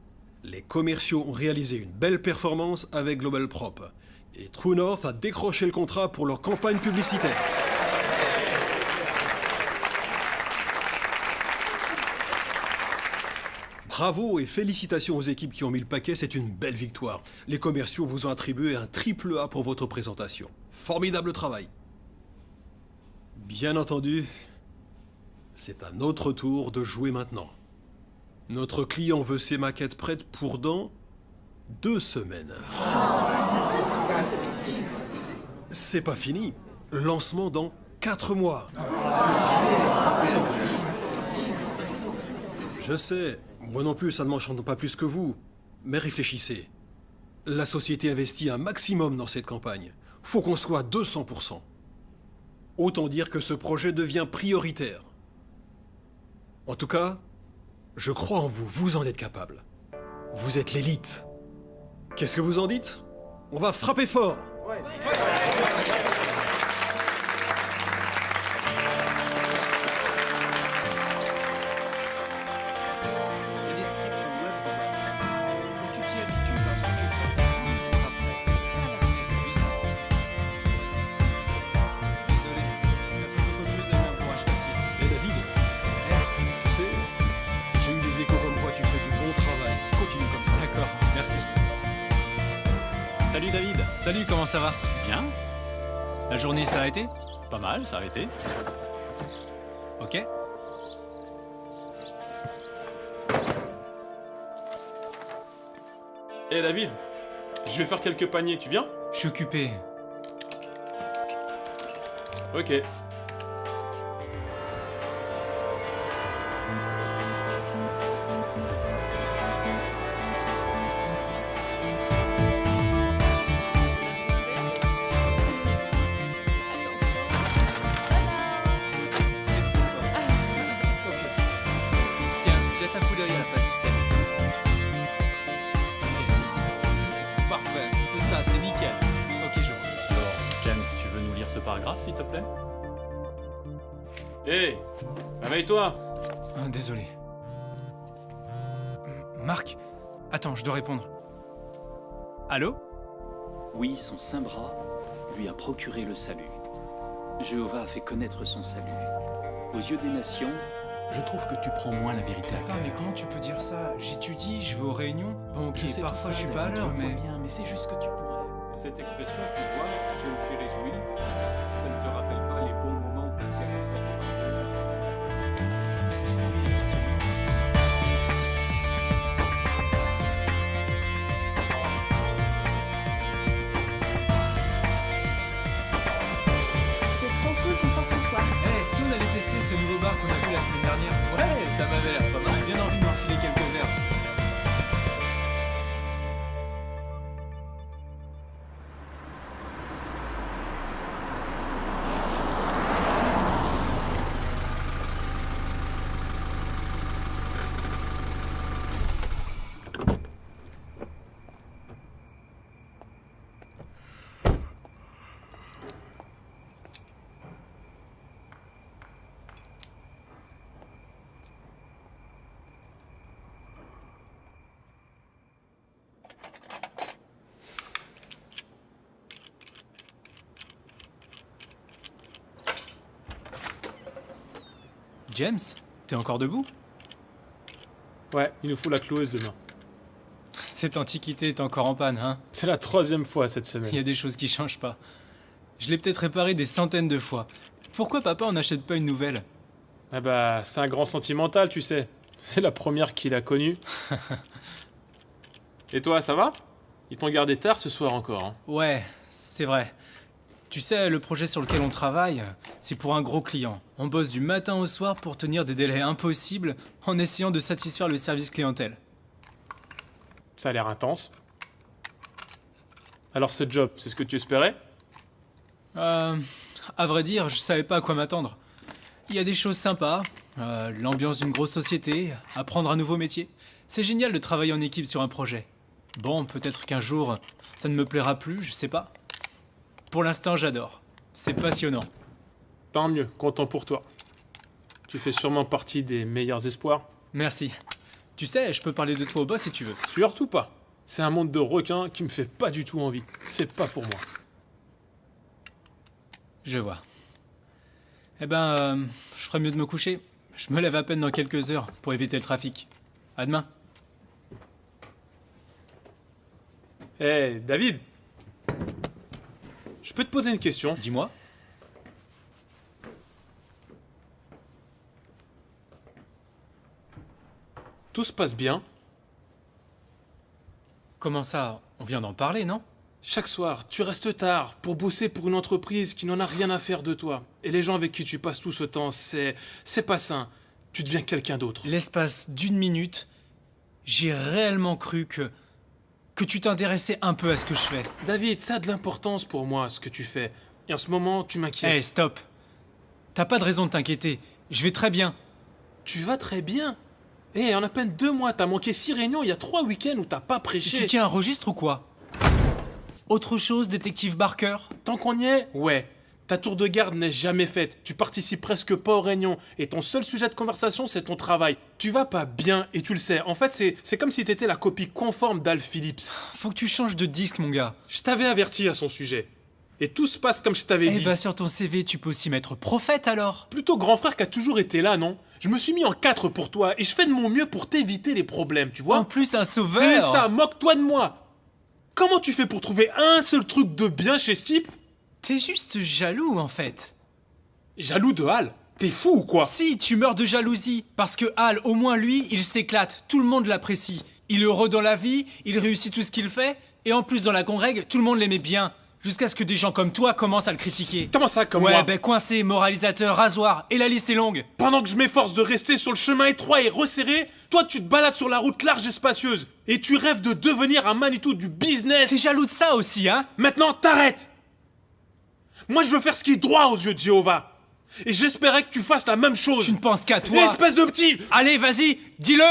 [SPEAKER 8] les commerciaux ont réalisé une belle performance avec Global Prop. Et True North a décroché le contrat pour leur campagne publicitaire. Bravo et félicitations aux équipes qui ont mis le paquet, c'est une belle victoire. Les commerciaux vous ont attribué un triple A pour votre présentation. Formidable travail. Bien entendu, c'est à notre tour de jouer maintenant. Notre client veut ses maquettes prêtes pour dans 2 semaines. C'est pas fini. Lancement dans 4 mois. Je sais, moi non plus, ça ne m'enchante pas plus que vous. Mais réfléchissez. La société investit un maximum dans cette campagne. Faut qu'on soit 200%. Autant dire que ce projet devient prioritaire. En tout cas, je crois en vous, vous en êtes capable. Vous êtes l'élite. Qu'est-ce que vous en dites? On va frapper fort.
[SPEAKER 5] C'est des scripts web de base. Faut que tu t'y habitues parce que tu feras ça tous les jours après. C'est ça la vie du business. Désolé, la photocopieuse a eu un bourrage papier.
[SPEAKER 8] Et David, tu sais, j'ai eu des échos comme quoi tu fais du bon travail. Continue comme ça.
[SPEAKER 5] D'accord, merci.
[SPEAKER 6] Salut David.
[SPEAKER 5] Salut, comment ça va?
[SPEAKER 6] Bien.
[SPEAKER 5] La journée s'est arrêtée?
[SPEAKER 6] Pas mal, ça a été.
[SPEAKER 5] Ok.
[SPEAKER 4] Hé David, je vais faire quelques paniers, tu viens?
[SPEAKER 5] Je suis occupé.
[SPEAKER 4] Ok.
[SPEAKER 7] Tiens, jette un coup d'œil à la page 17. Ok, c'est ici. Parfait, c'est ça, c'est nickel.
[SPEAKER 5] Ok, je vois.
[SPEAKER 6] Alors, James, tu veux nous lire ce paragraphe, s'il te plaît?
[SPEAKER 4] Hé, réveille-toi.
[SPEAKER 5] Ah, désolé. Marc, attends, je dois répondre. Allô?
[SPEAKER 13] Oui, son saint bras lui a procuré le salut. Jéhovah a fait connaître son salut. Aux yeux des nations,
[SPEAKER 6] Je trouve que tu prends moins la vérité à
[SPEAKER 5] Papa,
[SPEAKER 6] cœur.
[SPEAKER 5] mais comment tu peux dire ça? J'étudie, je vais aux réunions. Bon, ok,
[SPEAKER 6] Je sais
[SPEAKER 5] parfois
[SPEAKER 6] tout
[SPEAKER 5] je
[SPEAKER 6] ça,
[SPEAKER 5] suis pas à l'heure, mais...
[SPEAKER 6] bien, mais c'est juste que tu pourrais.
[SPEAKER 9] Cette expression, tu vois, je me suis réjoui, ça ne te rappelle pas les bons moments passés à la salle de travail.
[SPEAKER 10] C'est trop cool qu'on sorte ce soir.
[SPEAKER 5] Eh, si on allait tester ce nouveau bar qu'on a vu la semaine dernière.
[SPEAKER 7] Ouais, ça m'avait l'air pas mal.
[SPEAKER 5] J'ai bien envie de m'enfiler quelques verres. James, t'es encore debout?
[SPEAKER 4] Ouais, il nous faut la cloueuse demain.
[SPEAKER 5] Cette antiquité est encore en panne, hein?
[SPEAKER 4] C'est la 3e fois cette
[SPEAKER 5] Il y
[SPEAKER 4] semaine.
[SPEAKER 5] a des choses qui changent pas. Je l'ai peut-être réparé des centaines de fois. Pourquoi papa en n'achète pas une nouvelle?
[SPEAKER 4] Ah bah, c'est un grand sentimental, tu sais. C'est la première qu'il a connue. Et toi, ça va? Ils t'ont gardé tard ce soir encore, hein.
[SPEAKER 5] Ouais, c'est vrai. Tu sais, le projet sur lequel on travaille, c'est pour un gros client. On bosse du matin au soir pour tenir des délais impossibles en essayant de satisfaire le service clientèle.
[SPEAKER 4] Ça a l'air intense. Alors ce job, c'est ce que tu espérais?
[SPEAKER 5] À vrai dire, je savais pas à quoi m'attendre. Il y a des choses sympas, l'ambiance d'une grosse société, apprendre un nouveau métier. C'est génial de travailler en équipe sur un projet. Bon, peut-être qu'un jour, ça ne me plaira plus, je sais pas. Pour l'instant, j'adore. C'est passionnant.
[SPEAKER 4] Tant mieux, content pour toi. Tu fais sûrement partie des meilleurs espoirs.
[SPEAKER 5] Merci. Tu sais, je peux parler de toi au boss si tu veux.
[SPEAKER 4] Surtout pas. C'est un monde de requins qui me fait pas du tout envie. C'est pas pour moi.
[SPEAKER 5] Je vois. Eh ben, je ferais mieux de me coucher. Je me lève à peine dans quelques heures pour éviter le trafic. À demain.
[SPEAKER 4] Hé, David. Je peux te poser une question?
[SPEAKER 5] Dis-moi.
[SPEAKER 4] Tout se passe bien.
[SPEAKER 5] Comment ça? On vient d'en parler, non?
[SPEAKER 4] Chaque soir, tu restes tard pour bosser pour une entreprise qui n'en a rien à faire de toi. Et les gens avec qui tu passes tout ce temps, c'est pas sain. Tu deviens quelqu'un d'autre.
[SPEAKER 5] L'espace d'une minute, j'ai réellement cru que tu t'intéressais un peu à ce que je fais.
[SPEAKER 4] David, ça a de l'importance pour moi, ce que tu fais. Et en ce moment, tu m'inquiètes.
[SPEAKER 5] Hé, stop. T'as pas de raison de t'inquiéter. Je vais très bien.
[SPEAKER 4] Tu vas très bien. En à peine 2 mois, t'as manqué 6 réunions, il y a 3 week-ends où t'as pas prêché.
[SPEAKER 5] Tu tiens un registre ou quoi? Autre chose, détective Barker?
[SPEAKER 4] Tant qu'on y est, ouais. Ta tour de garde n'est jamais faite. Tu participes presque pas aux réunions. Et ton seul sujet de conversation, c'est ton travail. Tu vas pas bien et tu le sais. En fait, c'est comme si t'étais la copie conforme d'Al Phillips.
[SPEAKER 5] Faut que tu changes de disque, mon gars.
[SPEAKER 4] Je t'avais averti à son sujet. Et tout se passe comme je t'avais dit.
[SPEAKER 5] Eh bah sur ton CV, tu peux aussi mettre prophète alors.
[SPEAKER 4] Plutôt grand frère qui a toujours été là, non? Je me suis mis en 4 pour toi et je fais de mon mieux pour t'éviter les problèmes, tu vois?
[SPEAKER 5] En plus, un sauveur.
[SPEAKER 4] C'est ça, moque-toi de moi. Comment tu fais pour trouver un seul truc de bien chez ce type?
[SPEAKER 5] T'es juste jaloux, en fait.
[SPEAKER 4] Jaloux de Hal? T'es fou ou quoi?
[SPEAKER 5] Si, tu meurs de jalousie. Parce que Hal, au moins lui, il s'éclate. Tout le monde l'apprécie. Il est heureux dans la vie, il réussit tout ce qu'il fait. Et en plus, dans la congrègue, tout le monde l'aimait bien. Jusqu'à ce que des gens comme toi commencent à le critiquer.
[SPEAKER 4] Comment ça, comme
[SPEAKER 5] moi?
[SPEAKER 4] moi?
[SPEAKER 5] Ouais, ben coincé, moralisateur, rasoir, et la liste est longue.
[SPEAKER 4] Pendant que je m'efforce de rester sur le chemin étroit et resserré, toi tu te balades sur la route large et spacieuse. Et tu rêves de devenir un Manitou du business.
[SPEAKER 5] T'es jaloux de ça aussi, hein?
[SPEAKER 4] Maintenant, t'arrêtes. Moi je veux faire ce qui est droit aux yeux de Jéhovah. Et j'espérais que tu fasses la même chose.
[SPEAKER 5] Tu ne penses qu'à toi.
[SPEAKER 4] Espèce de petit.
[SPEAKER 5] Allez, vas-y, dis-le.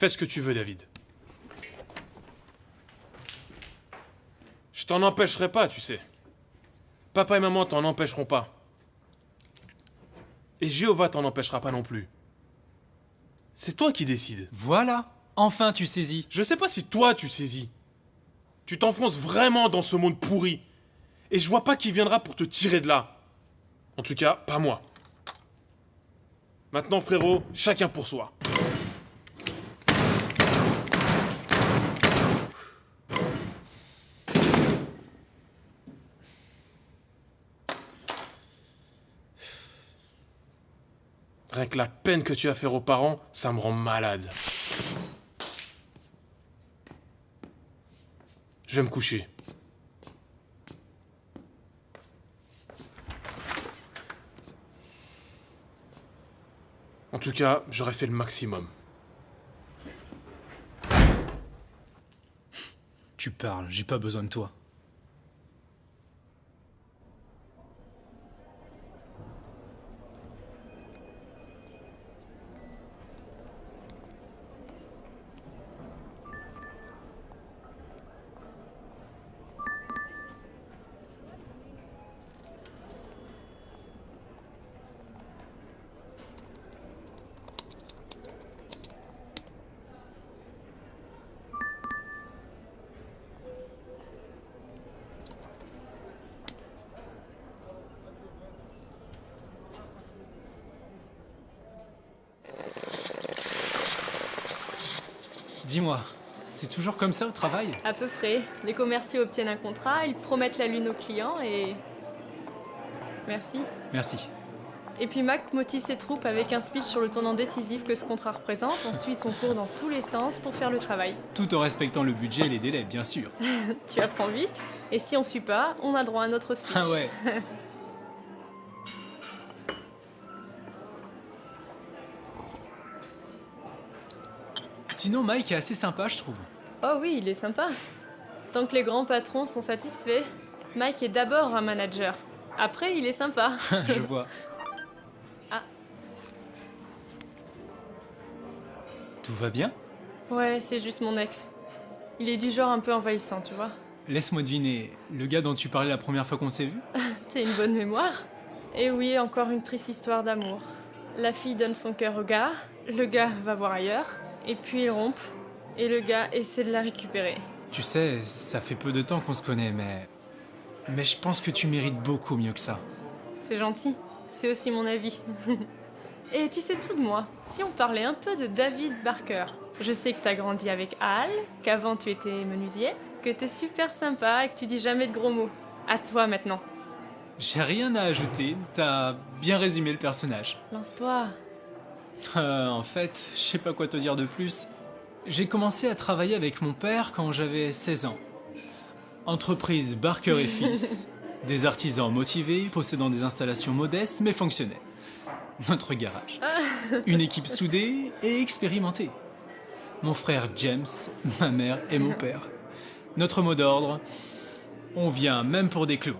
[SPEAKER 4] Fais ce que tu veux, David. Je t'en empêcherai pas, tu sais. Papa et maman t'en empêcheront pas. Et Jéhovah t'en empêchera pas non plus. C'est toi qui décides.
[SPEAKER 5] Voilà, enfin tu saisis.
[SPEAKER 4] Je sais pas si toi tu saisis. Tu t'enfonces vraiment dans ce monde pourri. Et je vois pas qui viendra pour te tirer de là. En tout cas, pas moi. Maintenant, frérot, chacun pour soi. Rien que la peine que tu as fait aux parents, ça me rend malade. Je vais me coucher. En tout cas, j'aurais fait le maximum.
[SPEAKER 5] Tu parles, j'ai pas besoin de toi. Dis-moi, c'est toujours comme ça au travail?
[SPEAKER 11] À peu près. Les commerciaux obtiennent un contrat, ils promettent la lune aux clients et... Merci.
[SPEAKER 5] Merci.
[SPEAKER 11] Et puis Mac motive ses troupes avec un speech sur le tournant décisif que ce contrat représente. Ensuite, on court dans tous les sens pour faire le travail.
[SPEAKER 5] Tout en respectant le budget et les délais, bien sûr.
[SPEAKER 11] Tu apprends vite. Et si on suit pas, on a droit à un autre speech.
[SPEAKER 5] Ah ouais. Sinon, Mike est assez sympa, je trouve.
[SPEAKER 11] Oh oui, il est sympa. Tant que les grands patrons sont satisfaits, Mike est d'abord un manager. Après, il est sympa.
[SPEAKER 5] Je vois.
[SPEAKER 11] Ah.
[SPEAKER 5] Tout va bien?
[SPEAKER 11] Ouais, c'est juste mon ex. Il est du genre un peu envahissant, tu vois.
[SPEAKER 5] Laisse-moi deviner, le gars dont tu parlais la première fois qu'on s'est vu?
[SPEAKER 11] T'as une bonne mémoire. Et oui, encore une triste histoire d'amour. La fille donne son cœur au gars, le gars va voir ailleurs, et puis ils rompent, et le gars essaie de la récupérer.
[SPEAKER 5] Tu sais, ça fait peu de temps qu'on se connaît, mais je pense que tu mérites beaucoup mieux que ça.
[SPEAKER 11] C'est gentil, c'est aussi mon avis. Et tu sais tout de moi, si on parlait un peu de David Barker. Je sais que t'as grandi avec Hal, qu'avant tu étais menuisier, que t'es super sympa et que tu dis jamais de gros mots. À toi maintenant.
[SPEAKER 5] J'ai rien à ajouter, t'as bien résumé le personnage.
[SPEAKER 11] Lance-toi.
[SPEAKER 5] En fait, je sais pas quoi te dire de plus. J'ai commencé à travailler avec mon père quand j'avais 16 ans. Entreprise Barker et Fils. Des artisans motivés, possédant des installations modestes mais fonctionnelles. Notre garage. Une équipe soudée et expérimentée. Mon frère James, ma mère et mon père. Notre mot d'ordre, on vient même pour des clous.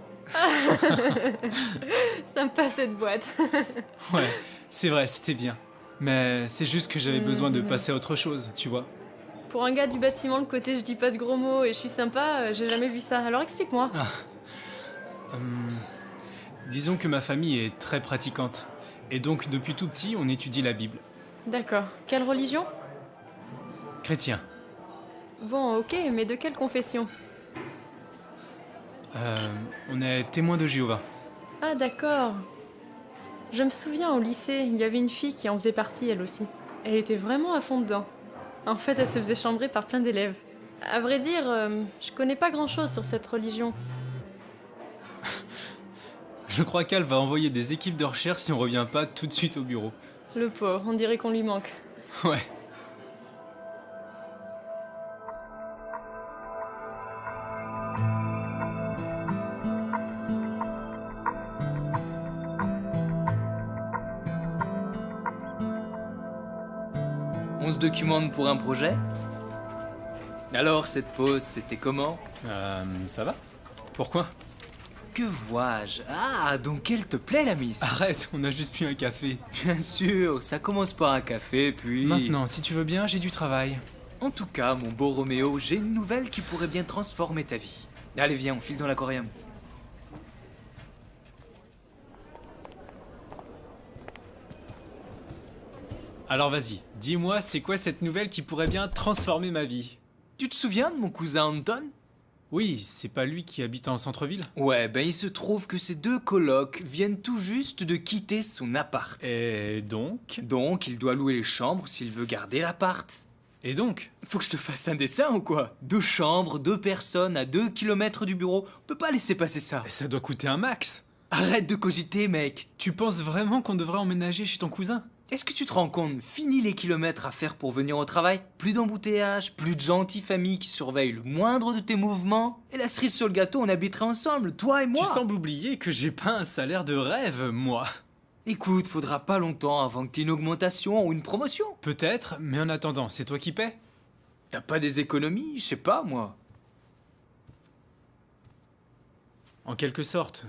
[SPEAKER 11] Sympa cette boîte.
[SPEAKER 5] Ouais, c'est vrai, c'était bien. Mais c'est juste que j'avais besoin de passer à autre chose, tu vois.
[SPEAKER 11] Pour un gars du bâtiment, le côté je dis pas de gros mots et je suis sympa, j'ai jamais vu ça. Alors explique-moi.
[SPEAKER 5] Disons que ma famille est très pratiquante. Et donc, depuis tout petit, on étudie la Bible.
[SPEAKER 11] D'accord. Quelle religion?
[SPEAKER 5] Chrétien.
[SPEAKER 11] Bon, ok, mais de quelle confession?
[SPEAKER 5] On est témoins de Jéhovah.
[SPEAKER 11] Ah, d'accord. Je me souviens au lycée, il y avait une fille qui en faisait partie, elle aussi. Elle était vraiment à fond dedans. En fait, elle se faisait chambrer par plein d'élèves. À vrai dire, je connais pas grand-chose sur cette religion.
[SPEAKER 5] Je crois qu'Al va envoyer des équipes de recherche si on revient pas tout de suite au bureau.
[SPEAKER 11] Le pauvre, on dirait qu'on lui manque.
[SPEAKER 5] Ouais.
[SPEAKER 7] On se documente pour un projet? Alors, cette pause, c'était comment?
[SPEAKER 5] Ça va? Pourquoi?
[SPEAKER 7] Que vois-je? Ah, donc elle te plaît, la miss?
[SPEAKER 5] Arrête, on a juste pris un café.
[SPEAKER 7] Bien sûr, ça commence par un café, puis...
[SPEAKER 5] Maintenant, si tu veux bien, j'ai du travail.
[SPEAKER 7] En tout cas, mon beau Roméo, j'ai une nouvelle qui pourrait bien transformer ta vie. Allez, viens, on file dans l'aquarium.
[SPEAKER 5] Alors vas-y, dis-moi, c'est quoi cette nouvelle qui pourrait bien transformer ma vie?
[SPEAKER 7] Tu te souviens de mon cousin Anton?
[SPEAKER 5] Oui, c'est pas lui qui habite en centre-ville?
[SPEAKER 7] Ouais, ben il se trouve que ces deux colocs viennent tout juste de quitter son appart.
[SPEAKER 5] Et donc?
[SPEAKER 7] Donc, il doit louer les chambres s'il veut garder l'appart.
[SPEAKER 5] Et donc?
[SPEAKER 7] Faut que je te fasse un dessin ou quoi? 2 chambres, 2 personnes à 2 kilomètres du bureau. On peut pas laisser passer ça.
[SPEAKER 5] Et ça doit coûter un max.
[SPEAKER 7] Arrête de cogiter, mec.
[SPEAKER 5] Tu penses vraiment qu'on devrait emménager chez ton cousin?
[SPEAKER 7] Est-ce que tu te rends compte? Fini les kilomètres à faire pour venir au travail. Plus d'embouteillage, plus de gentilles familles qui surveillent le moindre de tes mouvements. Et la cerise sur le gâteau, on habiterait ensemble, toi et moi.
[SPEAKER 5] Tu sembles oublier que j'ai pas un salaire de rêve, moi.
[SPEAKER 7] Écoute, faudra pas longtemps avant que t'aies une augmentation ou une promotion.
[SPEAKER 5] Peut-être, mais en attendant, c'est toi qui paies?
[SPEAKER 7] T'as pas des économies? Je sais pas, moi.
[SPEAKER 5] En quelque sorte.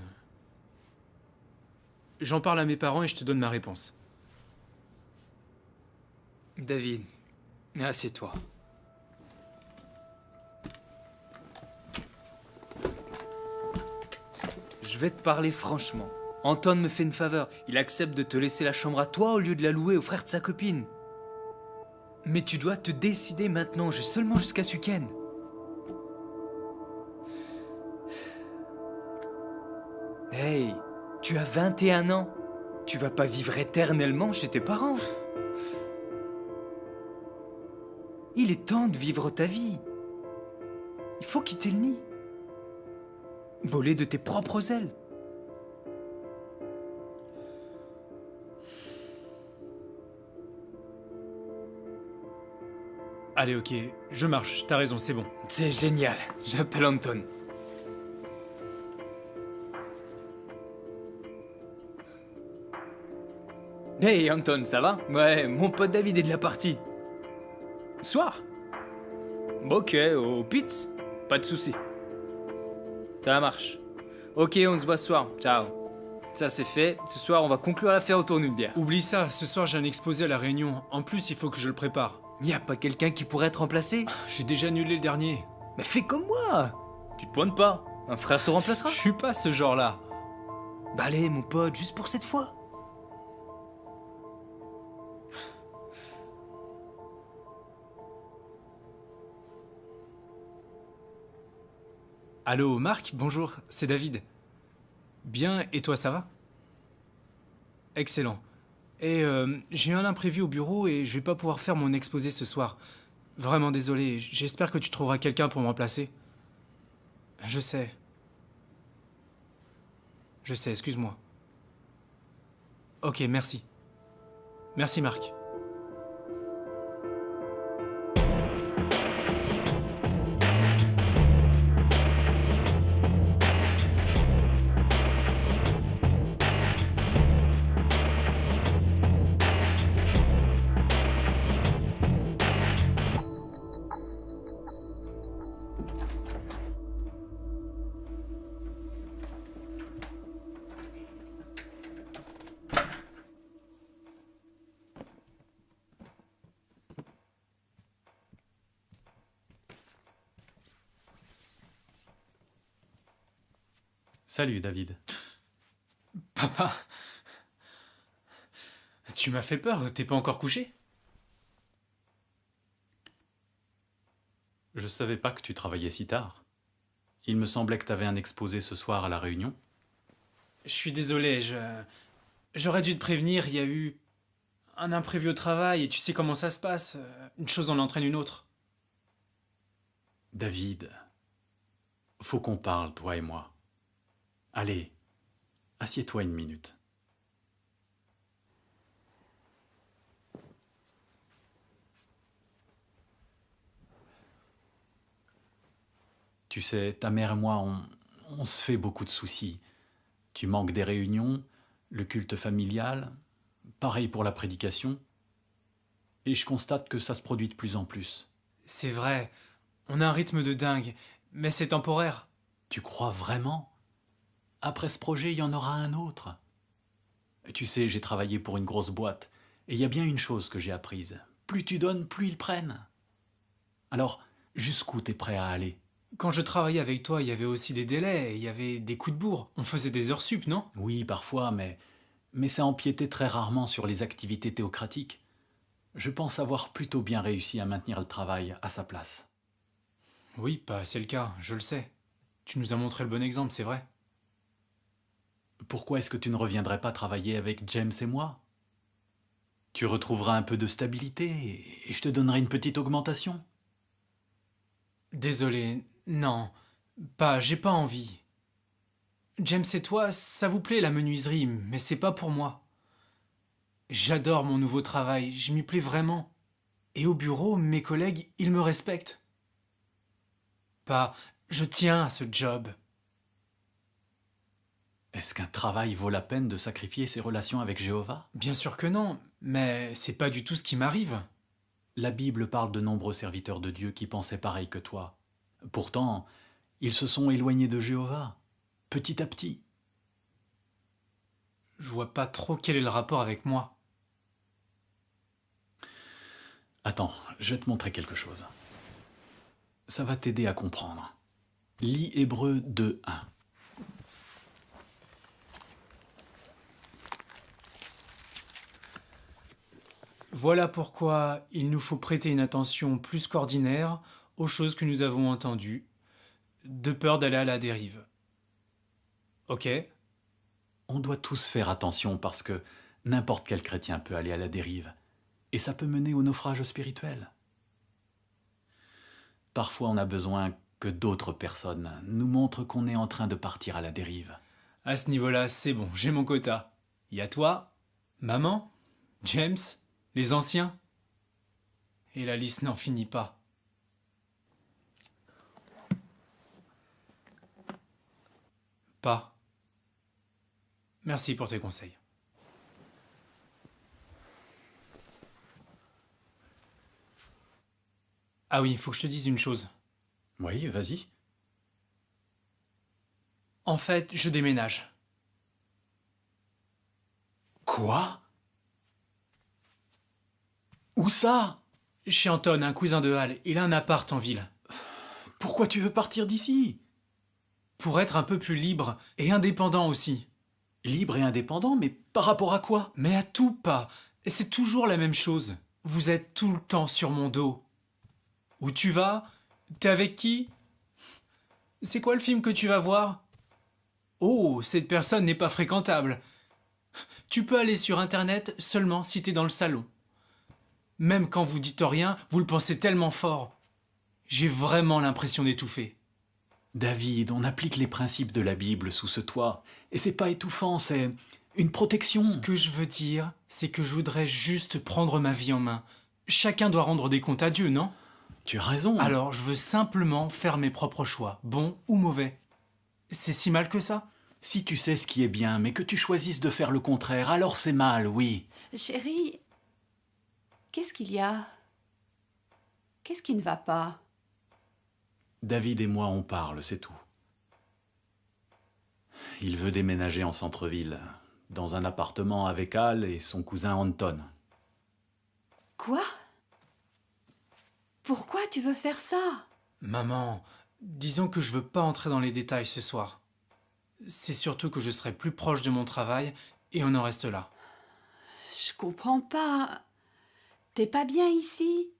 [SPEAKER 5] J'en parle à mes parents et je te donne ma réponse.
[SPEAKER 7] David, assieds-toi. Je vais te parler franchement. Anton me fait une faveur. Il accepte de te laisser la chambre à toi au lieu de la louer au frère de sa copine. Mais tu dois te décider maintenant. J'ai seulement jusqu'à ce week-end. Hey, tu as 21 ans. Tu vas pas vivre éternellement chez tes parents. Il est temps de vivre ta vie. Il faut quitter le nid. Voler de tes propres ailes.
[SPEAKER 5] Allez, ok, je marche, t'as raison, c'est bon.
[SPEAKER 7] C'est génial, j'appelle Anton. Hey Anton, ça va? Ouais, mon pote David est de la partie. Soir? Ok, au Pitts? Pas de soucis. Ça marche. Ok, on se voit ce soir. Ciao. Ça c'est fait. Ce soir, on va conclure l'affaire autour d'une bière.
[SPEAKER 5] Oublie ça, ce soir j'ai un exposé à la Réunion. En plus, il faut que je le prépare.
[SPEAKER 7] Y a pas quelqu'un qui pourrait être remplacé?
[SPEAKER 5] J'ai déjà annulé le dernier.
[SPEAKER 7] Mais fais comme moi. Tu te pointes pas. Un frère te remplacera.
[SPEAKER 5] Je suis pas ce genre-là.
[SPEAKER 7] Bah allez, mon pote, juste pour cette fois.
[SPEAKER 5] Allô, Marc, bonjour, c'est David. Bien, et toi, ça va? Excellent. Et j'ai eu un imprévu au bureau et je vais pas pouvoir faire mon exposé ce soir. Vraiment désolé, j'espère que tu trouveras quelqu'un pour me remplacer. Je sais. Je sais, excuse-moi. Ok, merci. Merci, Marc.
[SPEAKER 6] Salut, David.
[SPEAKER 5] Papa, tu m'as fait peur, t'es pas encore couché?
[SPEAKER 6] Je savais pas que tu travaillais si tard. Il me semblait que t'avais un exposé ce soir à la réunion.
[SPEAKER 5] Je suis désolé, j'aurais dû te prévenir, il y a eu un imprévu au travail et tu sais comment ça se passe, une chose en entraîne une autre.
[SPEAKER 6] David, faut qu'on parle, toi et moi. Allez, assieds-toi une minute. Tu sais, ta mère et moi, on se fait beaucoup de soucis. Tu manques des réunions, le culte familial, pareil pour la prédication. Et je constate que ça se produit de plus en plus.
[SPEAKER 5] C'est vrai, on a un rythme de dingue, mais c'est temporaire.
[SPEAKER 6] Tu crois vraiment ? Après ce projet, il y en aura un autre. Tu sais, j'ai travaillé pour une grosse boîte, et il y a bien une chose que j'ai apprise. Plus tu donnes, plus ils prennent. Alors, jusqu'où t'es prêt à aller ?
[SPEAKER 5] Quand je travaillais avec toi, il y avait aussi des délais, il y avait des coups de bourre. On faisait des heures sup, non?
[SPEAKER 6] Oui, parfois, mais ça empiétait très rarement sur les activités théocratiques. Je pense avoir plutôt bien réussi à maintenir le travail à sa place.
[SPEAKER 5] Oui, c'est le cas, je le sais. Tu nous as montré le bon exemple, c'est vrai.
[SPEAKER 6] Pourquoi est-ce que tu ne reviendrais pas travailler avec James et moi ? Tu retrouveras un peu de stabilité et je te donnerai une petite augmentation.
[SPEAKER 5] Désolé, non, j'ai pas envie. James et toi, ça vous plaît la menuiserie, mais c'est pas pour moi. J'adore mon nouveau travail, je m'y plais vraiment. Et au bureau, mes collègues, ils me respectent. Je tiens à ce job.
[SPEAKER 6] Est-ce qu'un travail vaut la peine de sacrifier ses relations avec Jéhovah ?
[SPEAKER 5] Bien sûr que non, mais c'est pas du tout ce qui m'arrive.
[SPEAKER 6] La Bible parle de nombreux serviteurs de Dieu qui pensaient pareil que toi. Pourtant, ils se sont éloignés de Jéhovah, petit à petit.
[SPEAKER 5] Je vois pas trop quel est le rapport avec moi.
[SPEAKER 6] Attends, je vais te montrer quelque chose. Ça va t'aider à comprendre. Lis Hébreux 2:1.
[SPEAKER 5] Voilà pourquoi il nous faut prêter une attention plus qu'ordinaire aux choses que nous avons entendues, de peur d'aller à la dérive. Ok ?
[SPEAKER 6] On doit tous faire attention parce que n'importe quel chrétien peut aller à la dérive, et ça peut mener au naufrage spirituel. Parfois on a besoin que d'autres personnes nous montrent qu'on est en train de partir à la dérive.
[SPEAKER 5] À ce niveau-là, c'est bon, j'ai mon quota. Il y a toi, maman, James, les anciens. Et la liste n'en finit pas. Merci pour tes conseils. Ah oui, il faut que je te dise une chose.
[SPEAKER 6] Oui, vas-y.
[SPEAKER 5] En fait, je déménage.
[SPEAKER 6] Quoi ? Où ça ?
[SPEAKER 5] Chez Anton, un cousin de Hal. Il a un appart en ville.
[SPEAKER 6] Pourquoi tu veux partir d'ici ?
[SPEAKER 5] Pour être un peu plus libre et indépendant aussi.
[SPEAKER 6] Libre et indépendant, mais par rapport à quoi ?
[SPEAKER 5] Mais à tout pas. Et c'est toujours la même chose. Vous êtes tout le temps sur mon dos. Où tu vas ? T'es avec qui ? C'est quoi le film que tu vas voir ? Oh, cette personne n'est pas fréquentable. Tu peux aller sur Internet seulement si t'es dans le salon. Même quand vous dites rien, vous le pensez tellement fort. J'ai vraiment l'impression d'étouffer.
[SPEAKER 6] David, on applique les principes de la Bible sous ce toit. Et c'est pas étouffant, c'est une protection.
[SPEAKER 5] Ce que je veux dire, c'est que je voudrais juste prendre ma vie en main. Chacun doit rendre des comptes à Dieu, non?
[SPEAKER 6] Tu as raison.
[SPEAKER 5] Alors, je veux simplement faire mes propres choix, bons ou mauvais. C'est si mal que ça?
[SPEAKER 6] Si tu sais ce qui est bien, mais que tu choisisses de faire le contraire, alors c'est mal, oui.
[SPEAKER 2] Chérie, qu'est-ce qu'il y a? Qu'est-ce qui ne va pas?
[SPEAKER 6] David et moi, on parle, c'est tout. Il veut déménager en centre-ville, dans un appartement avec Al et son cousin Anton.
[SPEAKER 2] Quoi? Pourquoi tu veux faire ça?
[SPEAKER 5] Maman, disons que je veux pas entrer dans les détails ce soir. C'est surtout que je serai plus proche de mon travail et on en reste là.
[SPEAKER 2] Je comprends pas. T'es pas bien ici?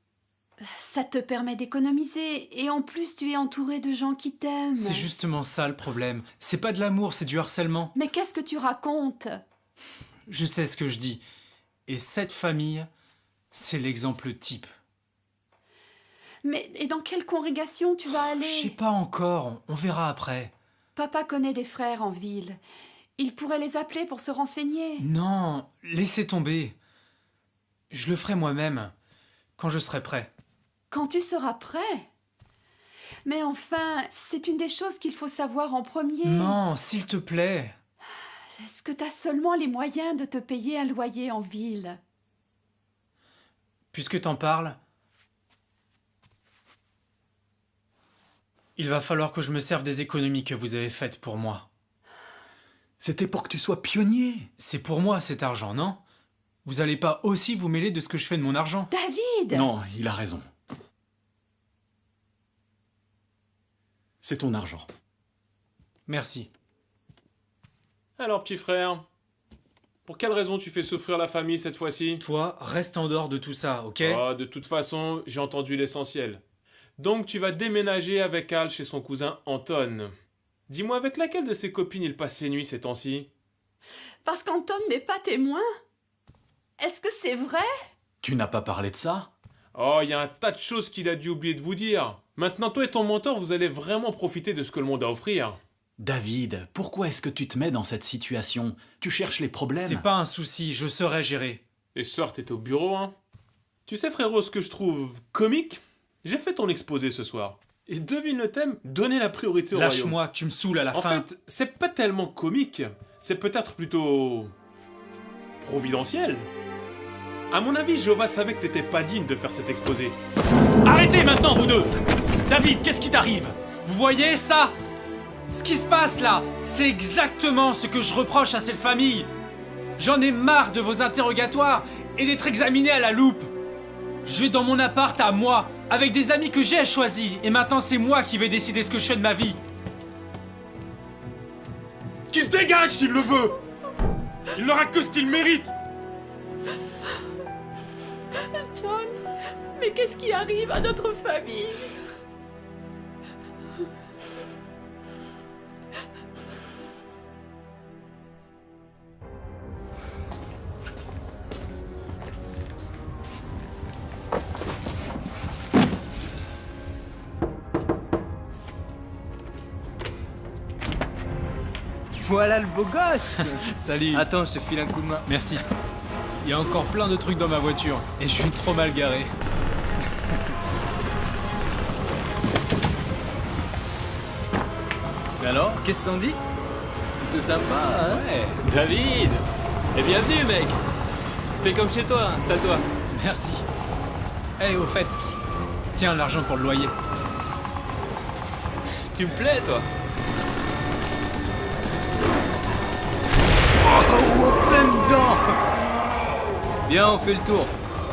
[SPEAKER 2] Ça te permet d'économiser et en plus tu es entouré de gens qui t'aiment.
[SPEAKER 5] C'est justement ça le problème. C'est pas de l'amour, c'est du harcèlement.
[SPEAKER 2] Mais qu'est-ce que tu racontes?
[SPEAKER 5] Je sais ce que je dis. Et cette famille, c'est l'exemple type.
[SPEAKER 2] Mais et dans quelle congrégation tu vas aller?
[SPEAKER 5] Je sais pas encore, on verra après.
[SPEAKER 2] Papa connaît des frères en ville. Il pourrait les appeler pour se renseigner.
[SPEAKER 5] Non, laissez tomber. Je le ferai moi-même, quand je serai prêt.
[SPEAKER 2] Quand tu seras prêt? Mais enfin, c'est une des choses qu'il faut savoir en premier.
[SPEAKER 5] Non, s'il te plaît.
[SPEAKER 2] Est-ce que tu as seulement les moyens de te payer un loyer en ville?
[SPEAKER 5] Puisque t'en parles, il va falloir que je me serve des économies que vous avez faites pour moi.
[SPEAKER 6] C'était pour que tu sois pionnier.
[SPEAKER 5] C'est pour moi cet argent, non? Vous allez pas aussi vous mêler de ce que je fais de mon argent?
[SPEAKER 2] David!
[SPEAKER 6] Non, il a raison. C'est ton argent.
[SPEAKER 5] Merci.
[SPEAKER 4] Alors, petit frère, pour quelle raison tu fais souffrir la famille cette fois-ci?
[SPEAKER 5] Toi, reste en dehors de tout ça, ok?
[SPEAKER 4] Oh, de toute façon, j'ai entendu l'essentiel. Donc tu vas déménager avec Al chez son cousin Anton. Dis-moi, avec laquelle de ses copines il passe ses nuits ces temps-ci?
[SPEAKER 2] Parce qu'Anton n'est pas témoin? Est-ce que c'est vrai?
[SPEAKER 6] Tu n'as pas parlé de ça?
[SPEAKER 4] Oh, il y a un tas de choses qu'il a dû oublier de vous dire. Maintenant, toi et ton mentor, vous allez vraiment profiter de ce que le monde a à offrir.
[SPEAKER 6] David, pourquoi est-ce que tu te mets dans cette situation? Tu cherches les problèmes?
[SPEAKER 5] C'est pas un souci, je saurai gérer.
[SPEAKER 4] Et ce soir, t'étais au bureau, hein? Tu sais, frérot, ce que je trouve comique? J'ai fait ton exposé ce soir. Et devine le thème, donner la priorité au royaume.
[SPEAKER 5] Lâche-moi, tu me saoules à la fin.
[SPEAKER 4] En fait, c'est pas tellement comique. C'est peut-être plutôt... providentiel. À mon avis, Jéhovah savait que t'étais pas digne de faire cet exposé.
[SPEAKER 5] Arrêtez maintenant, vous deux! David, qu'est-ce qui t'arrive? Vous voyez ça? Ce qui se passe là, c'est exactement ce que je reproche à cette famille. J'en ai marre de vos interrogatoires et d'être examiné à la loupe. Je vais dans mon appart à moi, avec des amis que j'ai choisis, et maintenant c'est moi qui vais décider ce que je fais de ma vie.
[SPEAKER 4] Qu'il dégage s'il le veut! Il n'aura que ce qu'il mérite!
[SPEAKER 2] John, mais qu'est-ce qui arrive à notre famille?
[SPEAKER 7] Voilà le beau gosse!
[SPEAKER 5] Salut.
[SPEAKER 7] Attends, je te file un coup de main.
[SPEAKER 5] Merci. Il y a encore plein de trucs dans ma voiture, et je suis trop mal garé.
[SPEAKER 7] Alors, qu'est-ce que t'en dis? Plutôt sympa, hein?
[SPEAKER 5] Ouais.
[SPEAKER 12] David! Et bienvenue, mec! Fais comme chez toi, installe-toi.
[SPEAKER 5] Merci. Eh, au fait, tiens l'argent pour le loyer.
[SPEAKER 12] Tu me plais, toi?
[SPEAKER 7] Oh, plein dedans! Bien, on fait le tour.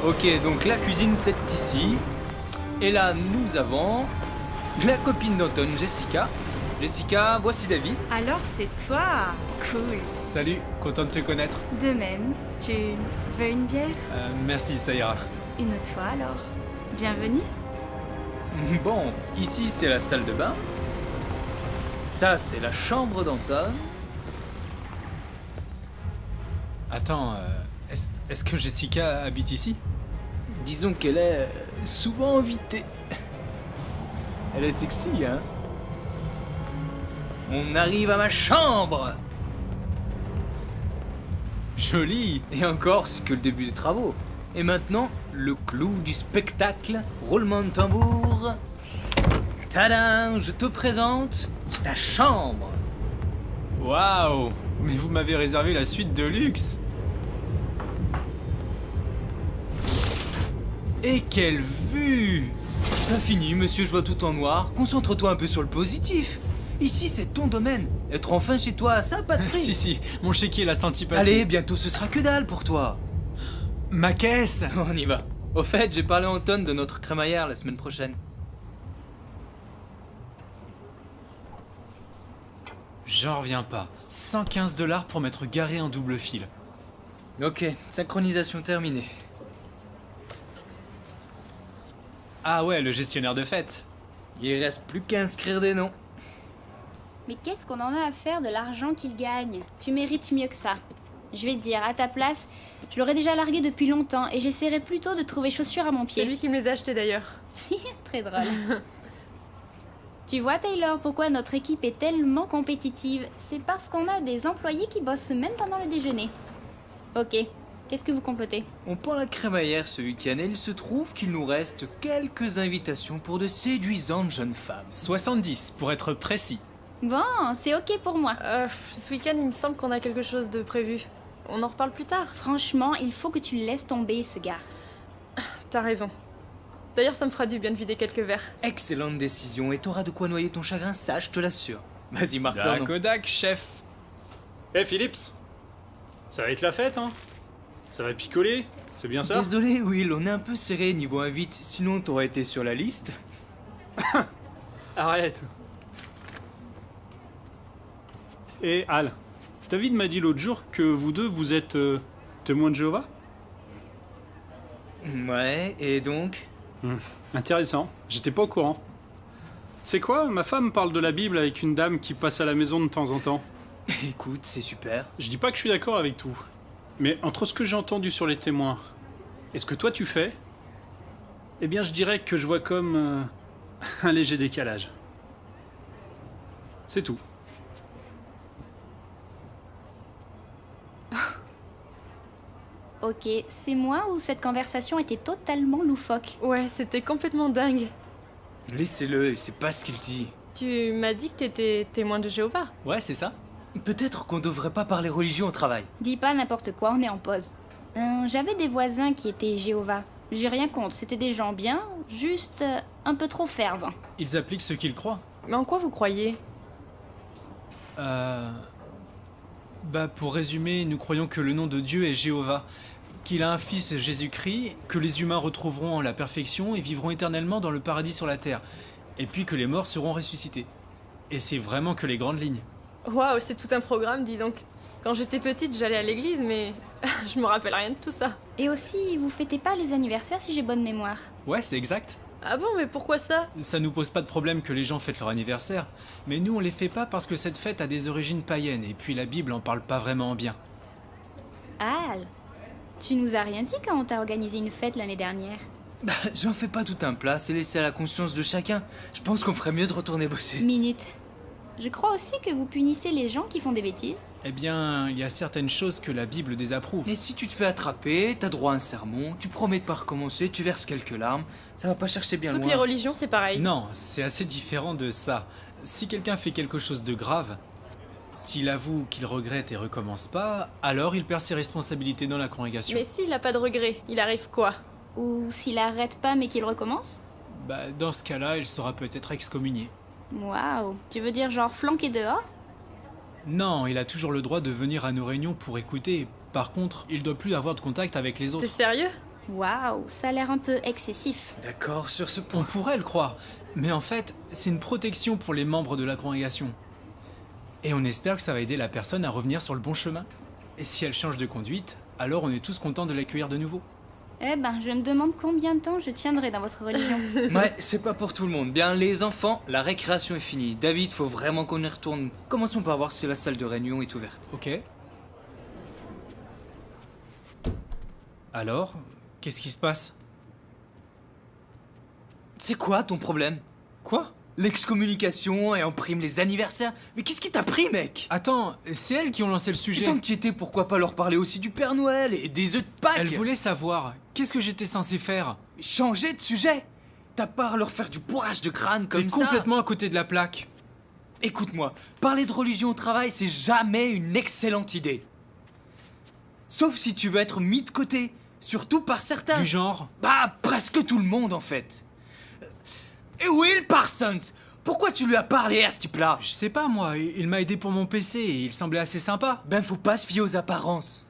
[SPEAKER 7] Ok, donc la cuisine, c'est ici. Et là, nous avons la copine d'Anton, Jessica. Jessica, voici David.
[SPEAKER 10] Alors c'est toi. Cool.
[SPEAKER 5] Salut, content de te connaître.
[SPEAKER 10] De même. Tu veux une bière?
[SPEAKER 5] Merci, ça ira.
[SPEAKER 10] Une autre fois alors. Bienvenue.
[SPEAKER 7] Bon, ici, c'est la salle de bain. Ça, c'est la chambre d'Anton.
[SPEAKER 5] Attends, est-ce que Jessica habite ici?
[SPEAKER 7] Disons qu'elle est souvent invitée. Elle est sexy, hein? On arrive à ma chambre.
[SPEAKER 5] Joli.
[SPEAKER 7] Et encore, c'est que le début des travaux. Et maintenant, le clou du spectacle, roulement de tambour. Tadam, je te présente ta chambre.
[SPEAKER 5] Waouh. Mais vous m'avez réservé la suite de luxe. Et quelle vue!
[SPEAKER 7] Pas fini, monsieur, je vois tout en noir. Concentre-toi un peu sur le positif. Ici, c'est ton domaine. Être enfin chez toi, ça n'a pas de prix.
[SPEAKER 5] Si, mon chéquier l'a senti passer.
[SPEAKER 7] Allez, bientôt ce sera que dalle pour toi.
[SPEAKER 5] Ma caisse!
[SPEAKER 7] On y va. Au fait, j'ai parlé à Anton de notre crémaillère la semaine prochaine.
[SPEAKER 5] J'en reviens pas. 115 $ pour m'être garé en double fil.
[SPEAKER 7] Ok, synchronisation terminée.
[SPEAKER 5] Ah ouais, le gestionnaire de fête.
[SPEAKER 7] Il reste plus qu'à inscrire des noms.
[SPEAKER 10] Mais qu'est-ce qu'on en a à faire de l'argent qu'il gagne? Tu mérites mieux que ça. Je vais te dire, à ta place, je l'aurais déjà largué depuis longtemps et j'essaierais plutôt de trouver chaussures à mon pied.
[SPEAKER 11] C'est lui qui me les a achetées d'ailleurs.
[SPEAKER 10] Très drôle. Tu vois Taylor, pourquoi notre équipe est tellement compétitive? C'est parce qu'on a des employés qui bossent même pendant le déjeuner. Ok, qu'est-ce que vous complotez?
[SPEAKER 7] On prend la crémaillère ce week-end et il se trouve qu'il nous reste quelques invitations pour de séduisantes jeunes femmes.
[SPEAKER 5] 70 pour être précis.
[SPEAKER 10] Bon, c'est ok pour moi.
[SPEAKER 11] Ce week-end, il me semble qu'on a quelque chose de prévu. On en reparle plus tard.
[SPEAKER 10] Franchement, il faut que tu laisses tomber ce gars.
[SPEAKER 11] T'as raison. D'ailleurs, ça me fera du bien de vider quelques verres.
[SPEAKER 7] Excellente décision et t'auras de quoi noyer ton chagrin, ça je te l'assure. Vas-y, marque leur nom.
[SPEAKER 5] Kodak, chef.
[SPEAKER 9] Eh Philips, ça va être la fête, hein? Ça va picoler, c'est bien ça?
[SPEAKER 7] Désolé Will, on est un peu serré niveau invite, sinon t'aurais été sur la liste.
[SPEAKER 9] Arrête. Et Al, David m'a dit l'autre jour que vous deux, vous êtes témoins de Jéhovah?
[SPEAKER 7] Ouais, et donc?
[SPEAKER 9] Intéressant, j'étais pas au courant. C'est quoi, ma femme parle de la Bible avec une dame qui passe à la maison de temps en temps.
[SPEAKER 7] Écoute, c'est super.
[SPEAKER 9] Je dis pas que je suis d'accord avec tout, mais entre ce que j'ai entendu sur les témoins et ce que toi tu fais, eh bien je dirais que je vois comme un léger décalage. C'est tout.
[SPEAKER 10] Ok, c'est moi ou cette conversation était totalement loufoque?
[SPEAKER 11] Ouais, c'était complètement dingue.
[SPEAKER 7] Laissez-le, c'est pas ce qu'il dit.
[SPEAKER 11] Tu m'as dit que t'étais témoin de Jéhovah.
[SPEAKER 5] Ouais, c'est ça.
[SPEAKER 7] Peut-être qu'on devrait pas parler religion au travail.
[SPEAKER 10] Dis pas n'importe quoi, on est en pause. J'avais des voisins qui étaient Jéhovah. J'ai rien contre, c'était des gens bien, juste un peu trop fervents.
[SPEAKER 5] Ils appliquent ce qu'ils croient.
[SPEAKER 11] Mais en quoi vous croyez?
[SPEAKER 5] Pour résumer, nous croyons que le nom de Dieu est Jéhovah, qu'il a un fils Jésus-Christ, que les humains retrouveront la perfection et vivront éternellement dans le paradis sur la terre, et puis que les morts seront ressuscités. Et c'est vraiment que les grandes lignes.
[SPEAKER 11] Waouh, c'est tout un programme, dis donc. Quand j'étais petite, j'allais à l'église, mais je me rappelle rien de tout ça.
[SPEAKER 10] Et aussi, vous fêtez pas les anniversaires si j'ai bonne mémoire.
[SPEAKER 5] Ouais, c'est exact.
[SPEAKER 11] Ah bon, mais pourquoi ça?
[SPEAKER 5] Ça nous pose pas de problème que les gens fêtent leur anniversaire, mais nous on les fait pas parce que cette fête a des origines païennes, et puis la Bible en parle pas vraiment bien.
[SPEAKER 10] Al, tu nous as rien dit quand on t'a organisé une fête l'année dernière?
[SPEAKER 7] J'en fais pas tout un plat, c'est laissé à la conscience de chacun. Je pense qu'on ferait mieux de retourner bosser.
[SPEAKER 10] Minute. Je crois aussi que vous punissez les gens qui font des bêtises.
[SPEAKER 5] Eh bien, il y a certaines choses que la Bible désapprouve.
[SPEAKER 7] Et si tu te fais attraper, t'as droit à un sermon, tu promets de pas recommencer, tu verses quelques larmes, ça va pas chercher bien
[SPEAKER 11] Toutes
[SPEAKER 7] loin.
[SPEAKER 11] les religions, c'est pareil.
[SPEAKER 5] Non, c'est assez différent de ça. Si quelqu'un fait quelque chose de grave, s'il avoue qu'il regrette et recommence pas, alors il perd ses responsabilités dans la congrégation.
[SPEAKER 11] Mais s'il a pas de regret, il arrive quoi?
[SPEAKER 10] Ou s'il arrête pas mais qu'il recommence?
[SPEAKER 5] Dans ce cas-là, il sera peut-être excommunié.
[SPEAKER 10] Waouh, tu veux dire genre flanqué dehors?
[SPEAKER 5] Non, il a toujours le droit de venir à nos réunions pour écouter. Par contre, il doit plus avoir de contact avec les autres.
[SPEAKER 11] T'es sérieux?
[SPEAKER 10] Waouh, ça a l'air un peu excessif.
[SPEAKER 7] D'accord sur ce point.
[SPEAKER 5] On pourrait le croire, mais en fait, c'est une protection pour les membres de la congrégation. Et on espère que ça va aider la personne à revenir sur le bon chemin. Et si elle change de conduite, alors on est tous contents de l'accueillir de nouveau.
[SPEAKER 10] Eh ben, je me demande combien de temps je tiendrai dans votre religion.
[SPEAKER 7] Ouais, c'est pas pour tout le monde. Bien, les enfants, la récréation est finie. David, faut vraiment qu'on y retourne. Commençons par voir si la salle de réunion est ouverte.
[SPEAKER 5] Ok. Alors, qu'est-ce qui se passe?
[SPEAKER 7] C'est quoi ton problème?
[SPEAKER 5] Quoi?
[SPEAKER 7] L'excommunication et on prime les anniversaires. Mais qu'est-ce qui t'a pris, mec?
[SPEAKER 5] Attends, c'est elles qui ont lancé le sujet.
[SPEAKER 7] Et tant que t'y étais, pourquoi pas leur parler aussi du Père Noël et des œufs de Pâques?
[SPEAKER 5] Elles voulaient savoir. Qu'est-ce que j'étais censé faire?
[SPEAKER 7] Changer de sujet. T'as pas à leur faire du bourrage de crâne comme
[SPEAKER 5] T'es
[SPEAKER 7] ça.
[SPEAKER 5] complètement à côté de la plaque.
[SPEAKER 7] Écoute-moi, parler de religion au travail, c'est jamais une excellente idée. Sauf si tu veux être mis de côté, surtout par certains.
[SPEAKER 5] Du genre?
[SPEAKER 7] Bah, presque tout le monde en fait. Et Will Parsons, pourquoi tu lui as parlé à ce type-là?
[SPEAKER 5] Je sais pas moi, il m'a aidé pour mon PC et il semblait assez sympa.
[SPEAKER 7] Ben faut pas se fier aux apparences.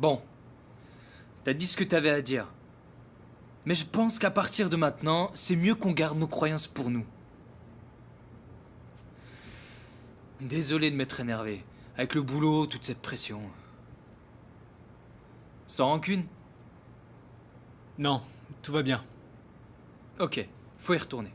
[SPEAKER 7] Bon, t'as dit ce que t'avais à dire. Mais je pense qu'à partir de maintenant, c'est mieux qu'on garde nos croyances pour nous. Désolé de m'être énervé. Avec le boulot, toute cette pression. Sans rancune?
[SPEAKER 5] Non, tout va bien.
[SPEAKER 7] Ok, faut y retourner.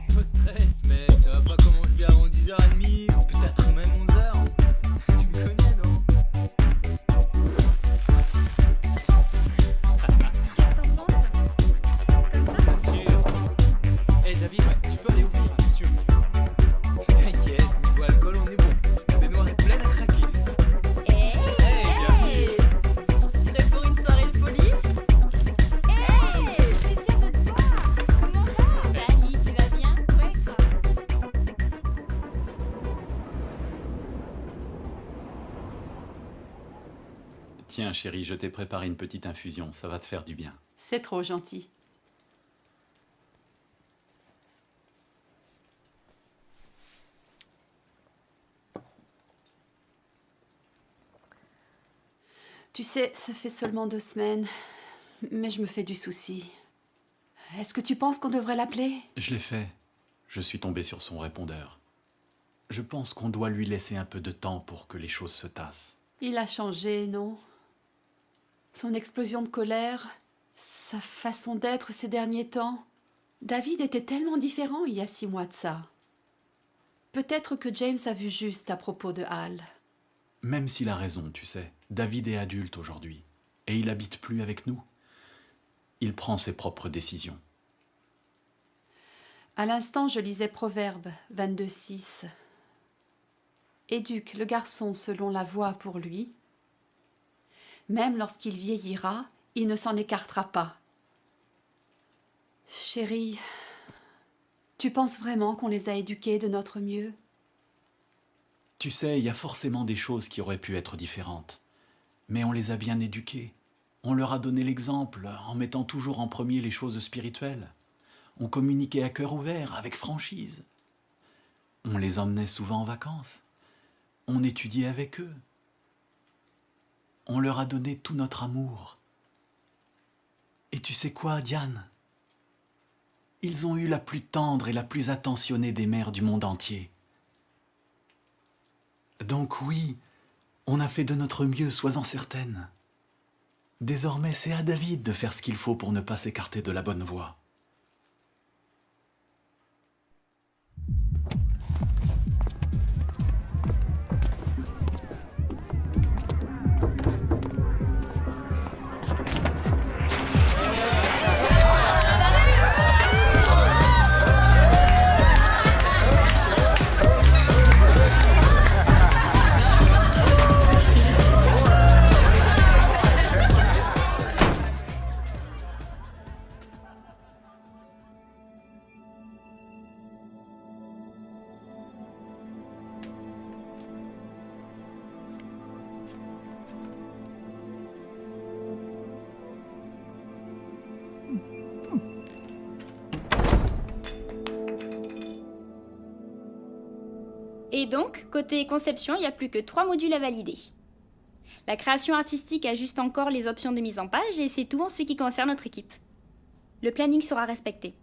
[SPEAKER 7] Pas de stress, mec, ça va pas commencer avant 10h30, ou peut-être même 11h. Tu me connais, non? Hey David, tu peux aller ouvrir, bien sûr. T'inquiète, niveau alcool, on est bon. La baignoire est pleine à craquer.
[SPEAKER 10] Hey,
[SPEAKER 11] Prêt pour une soirée de folie?
[SPEAKER 10] hey, c'est spécial de te voir. Comment va? Salut, tu vas bien? Ouais, quoi.
[SPEAKER 6] Tiens, chérie, je t'ai préparé une petite infusion. Ça va te faire du bien.
[SPEAKER 2] C'est trop gentil. Tu sais, ça fait seulement 2 semaines, mais je me fais du souci. Est-ce que tu penses qu'on devrait l'appeler?
[SPEAKER 6] Je l'ai fait. Je suis tombé sur son répondeur. Je pense qu'on doit lui laisser un peu de temps pour que les choses se tassent.
[SPEAKER 2] Il a changé, non? Son explosion de colère, sa façon d'être ces derniers temps. David était tellement différent il y a 6 mois de ça. Peut-être que James a vu juste à propos de Hal.
[SPEAKER 6] Même s'il a raison, tu sais, David est adulte aujourd'hui, et il habite plus avec nous. Il prend ses propres décisions.
[SPEAKER 2] À l'instant, je lisais Proverbe 22:6. Éduque le garçon selon la voie pour lui. Même lorsqu'il vieillira, il ne s'en écartera pas. Chérie, tu penses vraiment qu'on les a éduqués de notre mieux?
[SPEAKER 6] Tu sais, il y a forcément des choses qui auraient pu être différentes. Mais on les a bien éduqués. On leur a donné l'exemple en mettant toujours en premier les choses spirituelles. On communiquait à cœur ouvert, avec franchise. On les emmenait souvent en vacances. On étudiait avec eux. On leur a donné tout notre amour. Et tu sais quoi, Diane? Ils ont eu la plus tendre et la plus attentionnée des mères du monde entier. Donc oui, on a fait de notre mieux, sois-en certaine. Désormais, c'est à David de faire ce qu'il faut pour ne pas s'écarter de la bonne voie.
[SPEAKER 10] Et donc, côté conception, il n'y a plus que 3 modules à valider. La création artistique ajuste encore les options de mise en page et c'est tout en ce qui concerne notre équipe. Le planning sera respecté.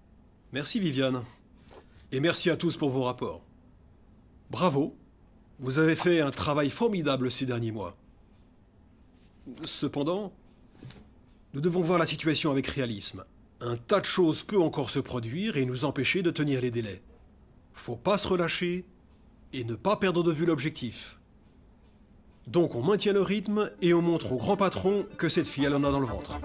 [SPEAKER 8] Merci Viviane. Et merci à tous pour vos rapports. Bravo. Vous avez fait un travail formidable ces derniers mois. Cependant, Nous devons voir la situation avec réalisme. Un tas de choses peut encore se produire et nous empêcher de tenir les délais. Faut pas se relâcher et ne pas perdre de vue l'objectif. Donc on maintient le rythme et on montre au grand patron que cette fille elle en a dans le ventre.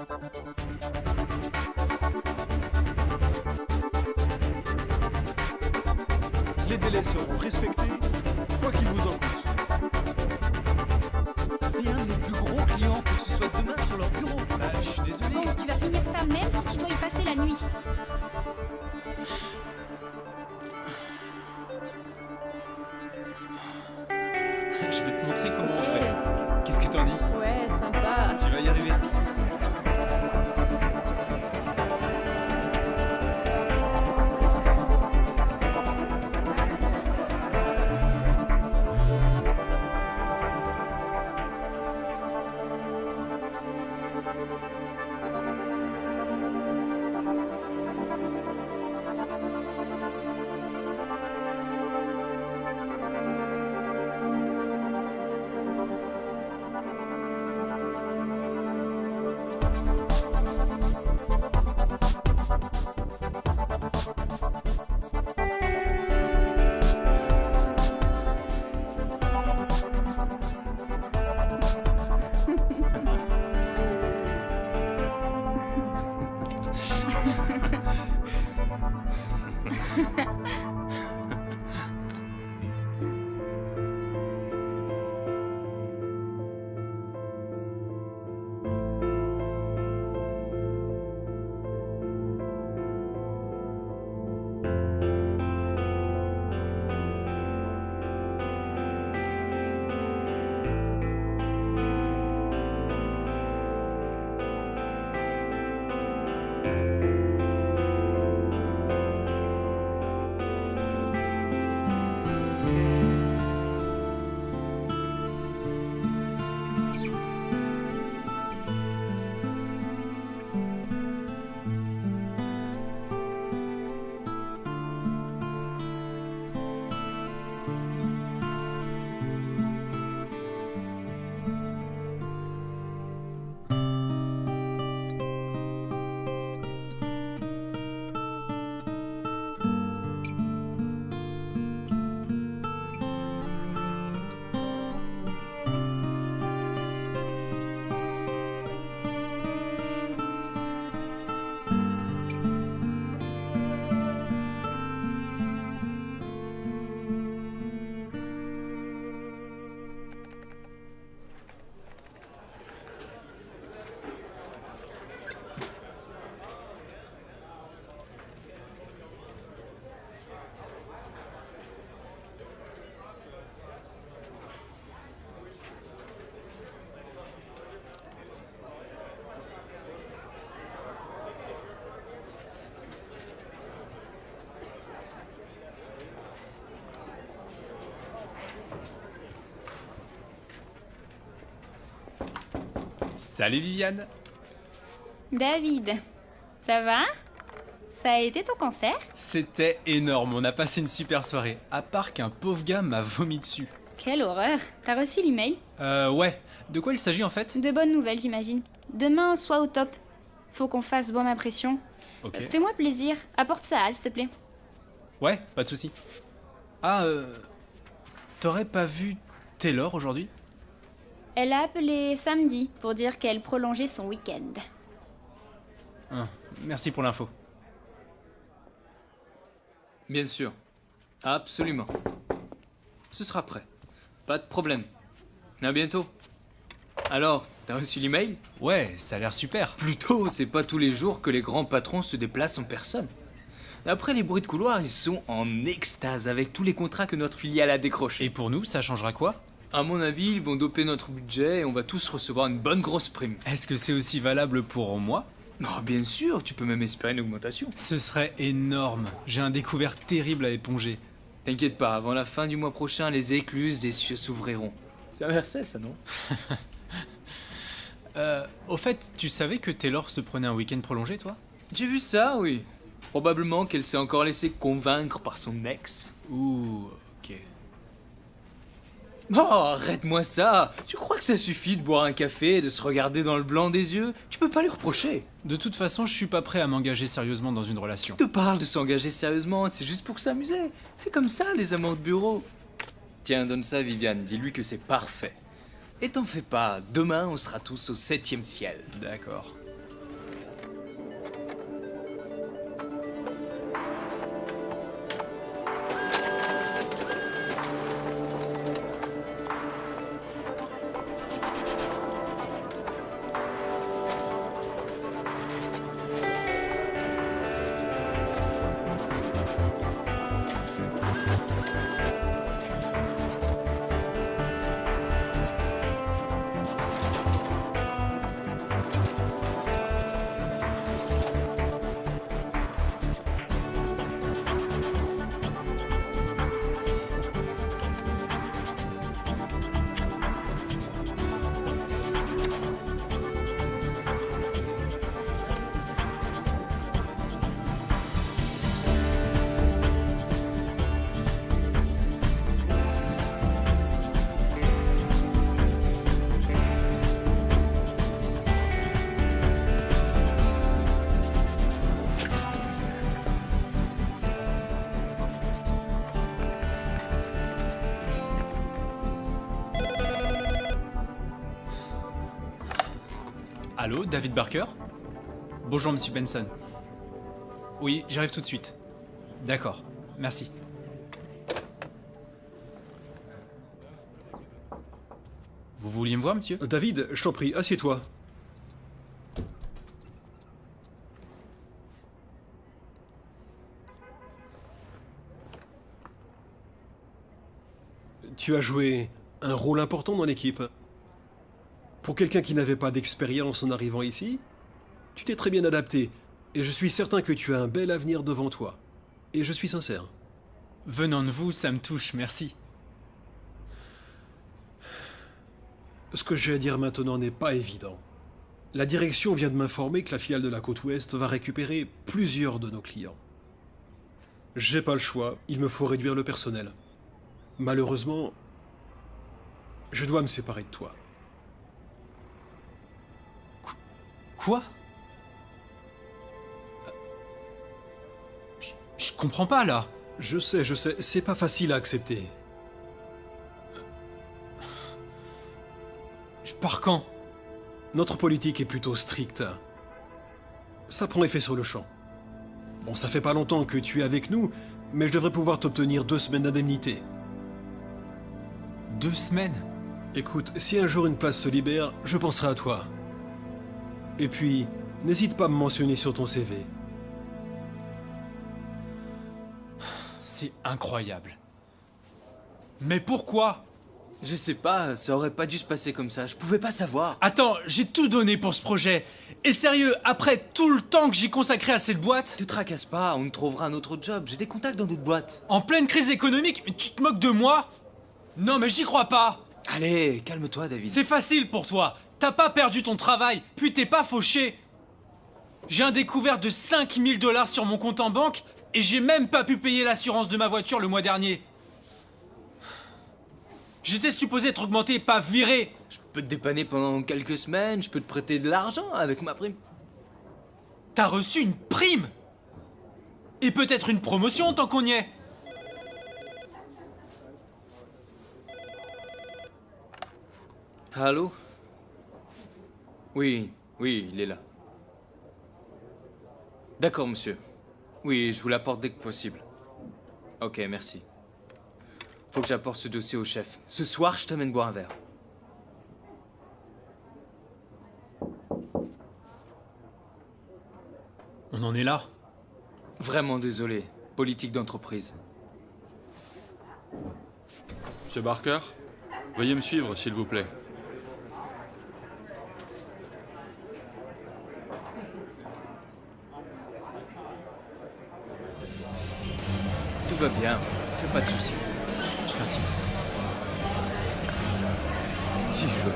[SPEAKER 8] Les délais seront respectés, quoi qu'il vous en coûte.
[SPEAKER 7] C'est un de mes plus gros clients, faut que ce soit demain sur leur bureau. Je suis désolé.
[SPEAKER 10] Bon, tu vas finir ça même si tu dois y passer la nuit.
[SPEAKER 5] Je vais te montrer comment on fait. Qu'est-ce que t'en dis?
[SPEAKER 11] Ouais, sympa.
[SPEAKER 5] Tu vas y arriver. Salut Viviane.
[SPEAKER 10] David, ça va? Ça a été ton concert?
[SPEAKER 5] C'était énorme, on a passé une super soirée. À part qu'un pauvre gars m'a vomi dessus.
[SPEAKER 10] Quelle horreur! T'as reçu l'email?
[SPEAKER 5] Ouais. De quoi il s'agit en fait?
[SPEAKER 10] De bonnes nouvelles, j'imagine. Demain, sois au top. Faut qu'on fasse bonne impression.
[SPEAKER 5] Ok.
[SPEAKER 10] Fais-moi plaisir. Apporte ça à Al, s'il te plaît.
[SPEAKER 5] Ouais, pas de souci. Ah, t'aurais pas vu Taylor aujourd'hui?
[SPEAKER 10] Elle a appelé samedi pour dire qu'elle prolongeait son week-end.
[SPEAKER 5] Merci pour l'info.
[SPEAKER 7] Bien sûr. Absolument. Ce sera prêt. Pas de problème. À bientôt. Alors, t'as reçu l'email?
[SPEAKER 5] Ouais, ça a l'air super.
[SPEAKER 7] Plutôt, c'est pas tous les jours que les grands patrons se déplacent en personne. D'après les bruits de couloir, ils sont en extase avec tous les contrats que notre filiale a décrochés.
[SPEAKER 5] Et pour nous, ça changera quoi?
[SPEAKER 7] À mon avis, ils vont doper notre budget et on va tous recevoir une bonne grosse prime.
[SPEAKER 5] Est-ce que c'est aussi valable pour moi?
[SPEAKER 7] Oh, bien sûr, tu peux même espérer une augmentation.
[SPEAKER 5] Ce serait énorme. J'ai un découvert terrible à éponger.
[SPEAKER 7] T'inquiète pas, avant la fin du mois prochain, les écluses des cieux s'ouvriront. C'est un verset, ça, non?
[SPEAKER 5] Au fait, tu savais que Taylor se prenait un week-end prolongé, toi?
[SPEAKER 7] J'ai vu ça, oui. Probablement qu'elle s'est encore laissée convaincre par son ex.
[SPEAKER 5] Ouh, ok.
[SPEAKER 7] Oh, arrête-moi ça. Tu crois que ça suffit de boire un café et de se regarder dans le blanc des yeux? Tu peux pas lui reprocher.
[SPEAKER 5] De toute façon, je suis pas prêt à m'engager sérieusement dans une relation.
[SPEAKER 7] Tu te parles de s'engager sérieusement, c'est juste pour s'amuser. C'est comme ça, les amours de bureau. Tiens, donne ça à Viviane, dis-lui que c'est parfait. Et t'en fais pas, demain on sera tous au 7e ciel.
[SPEAKER 5] D'accord. Allô, David Barker? Bonjour, monsieur Benson. Oui, j'arrive tout de suite. D'accord, merci. Vous vouliez me voir, monsieur?
[SPEAKER 8] David, je t'en prie, assieds-toi. Tu as joué un rôle important dans l'équipe. Pour quelqu'un qui n'avait pas d'expérience en arrivant ici, tu t'es très bien adapté, et je suis certain que tu as un bel avenir devant toi. Et je suis sincère.
[SPEAKER 5] Venant de vous, ça me touche, merci.
[SPEAKER 8] Ce que j'ai à dire maintenant n'est pas évident. La direction vient de m'informer que la filiale de la côte ouest va récupérer plusieurs de nos clients. J'ai pas le choix, il me faut réduire le personnel. Malheureusement, je dois me séparer de toi.
[SPEAKER 5] Quoi? Je comprends pas, là.
[SPEAKER 8] Je sais, c'est pas facile à accepter.
[SPEAKER 5] Je pars quand?
[SPEAKER 8] Notre politique est plutôt stricte. Ça prend effet sur le champ. Bon, ça fait pas longtemps que tu es avec nous, mais je devrais pouvoir t'obtenir 2 semaines d'indemnité.
[SPEAKER 5] 2 semaines?
[SPEAKER 8] Écoute, si un jour une place se libère, je penserai à toi. Et puis, n'hésite pas à me mentionner sur ton CV.
[SPEAKER 5] C'est incroyable. Mais pourquoi?
[SPEAKER 7] Je sais pas, ça aurait pas dû se passer comme ça, je pouvais pas savoir.
[SPEAKER 5] Attends, j'ai tout donné pour ce projet. Et sérieux, après tout le temps que j'ai consacré à cette boîte...
[SPEAKER 7] Te tracasse pas, on te trouvera un autre job, j'ai des contacts dans d'autres boîtes.
[SPEAKER 5] En pleine crise économique, mais tu te moques de moi? Non mais j'y crois pas.
[SPEAKER 7] Allez, calme-toi David.
[SPEAKER 5] C'est facile pour toi. T'as pas perdu ton travail, puis t'es pas fauché. J'ai un découvert de 5000 $ sur mon compte en banque et j'ai même pas pu payer l'assurance de ma voiture le mois dernier. J'étais supposé être augmenté, pas viré.
[SPEAKER 7] Je peux te dépanner pendant quelques semaines, je peux te prêter de l'argent avec ma prime.
[SPEAKER 5] T'as reçu une prime? Et peut-être une promotion tant qu'on y est.
[SPEAKER 7] Allô? Oui, il est là. D'accord, monsieur. Oui, je vous l'apporte dès que possible. Ok, merci. Faut que j'apporte ce dossier au chef. Ce soir, je t'amène boire un verre.
[SPEAKER 5] On en est là.
[SPEAKER 7] Vraiment désolé. Politique d'entreprise.
[SPEAKER 14] Monsieur Barker, veuillez me suivre, s'il vous plaît.
[SPEAKER 7] Tout va bien, fais pas de soucis.
[SPEAKER 5] Merci.
[SPEAKER 7] Si je veux.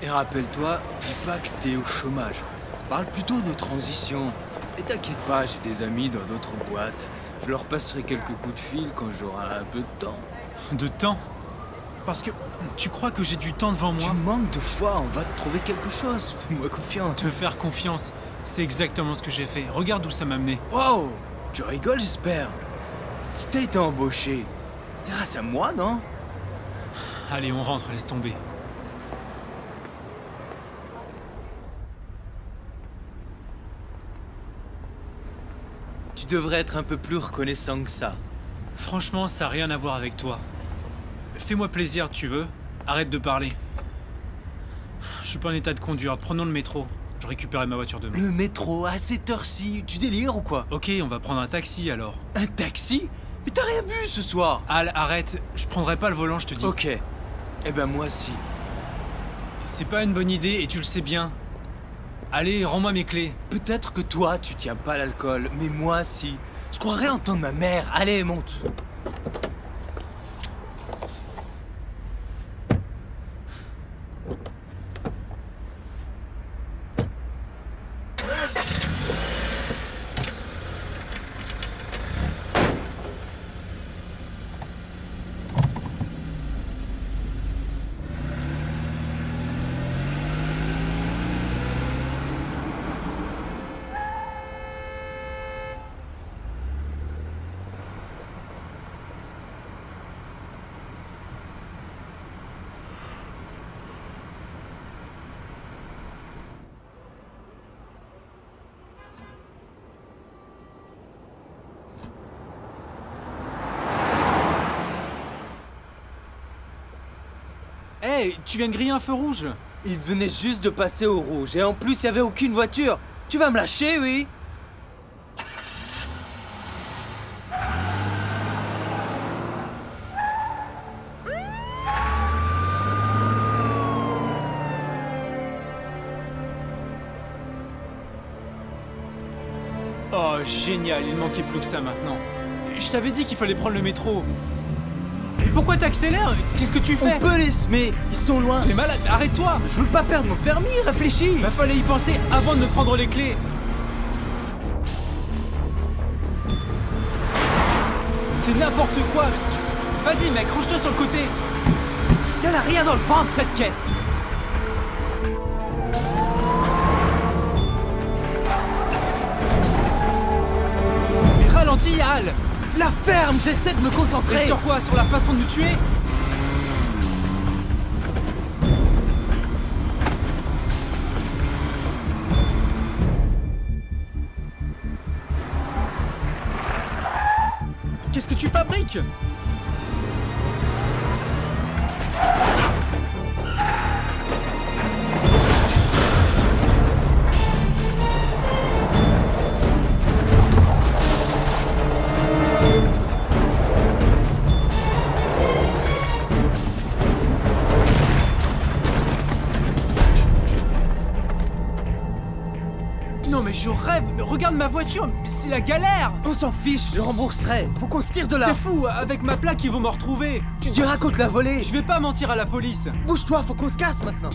[SPEAKER 7] Et rappelle-toi, dis pas que t'es au chômage. Parle plutôt de transition. Et t'inquiète pas, j'ai des amis dans d'autres boîtes. Je leur passerai quelques coups de fil quand j'aurai un peu de temps.
[SPEAKER 5] De temps? Parce que tu crois que j'ai du temps devant moi?
[SPEAKER 7] Tu manques de foi, on va te trouver quelque chose. Fais-moi confiance.
[SPEAKER 5] Te faire confiance, c'est exactement ce que j'ai fait. Regarde où ça m'a mené.
[SPEAKER 7] Wow, tu rigoles, j'espère. Si t'as été embauché, c'est grâce à moi, non?
[SPEAKER 5] Allez, on rentre, laisse tomber.
[SPEAKER 7] Tu devrais être un peu plus reconnaissant que ça.
[SPEAKER 5] Franchement, ça n'a rien à voir avec toi. Fais-moi plaisir, tu veux? Arrête de parler. Je suis pas en état de conduire, prenons le métro. Je récupérerai ma voiture demain.
[SPEAKER 7] Le métro, à cette heure-ci, tu délires ou quoi?
[SPEAKER 5] Ok, on va prendre un taxi alors.
[SPEAKER 7] Un taxi? Mais t'as rien bu ce soir!
[SPEAKER 5] Al, arrête, je prendrai pas le volant, je te dis.
[SPEAKER 7] Ok. Eh ben moi si.
[SPEAKER 5] C'est pas une bonne idée et tu le sais bien. Allez, rends-moi mes clés.
[SPEAKER 7] Peut-être que toi, tu tiens pas l'alcool, mais moi si. Je croirais entendre ma mère. Allez, monte.
[SPEAKER 5] Hey, tu viens de griller un feu rouge?
[SPEAKER 7] Il venait juste de passer au rouge et en plus il y avait aucune voiture. Tu vas me lâcher, oui?
[SPEAKER 5] Oh, génial, il manquait plus que ça maintenant. Je t'avais dit qu'il fallait prendre le métro. Mais pourquoi t'accélères? Qu'est-ce que tu fais?
[SPEAKER 7] On peut mais ils sont loin.
[SPEAKER 5] T'es malade, arrête-toi!
[SPEAKER 7] Je veux pas perdre mon permis, réfléchis!
[SPEAKER 5] Bah fallait y penser avant de me prendre les clés. C'est n'importe quoi. Vas-y mec, range-toi sur le côté.
[SPEAKER 7] Y'en a rien dans le ventre, cette caisse!
[SPEAKER 5] Mais ralentis, Al!
[SPEAKER 7] La ferme, j'essaie de me concentrer!
[SPEAKER 5] Et sur quoi? Sur la façon de nous tuer? Qu'est-ce que tu fabriques? Non mais je rêve, regarde ma voiture, mais c'est la galère!
[SPEAKER 7] On s'en fiche, je rembourserai. Faut qu'on se tire de là.
[SPEAKER 5] T'es fou, avec ma plaque ils vont me retrouver.
[SPEAKER 7] Tu diras qu'on te l'a volé.
[SPEAKER 5] Je vais pas mentir à la police.
[SPEAKER 7] Bouge-toi, faut qu'on se casse maintenant.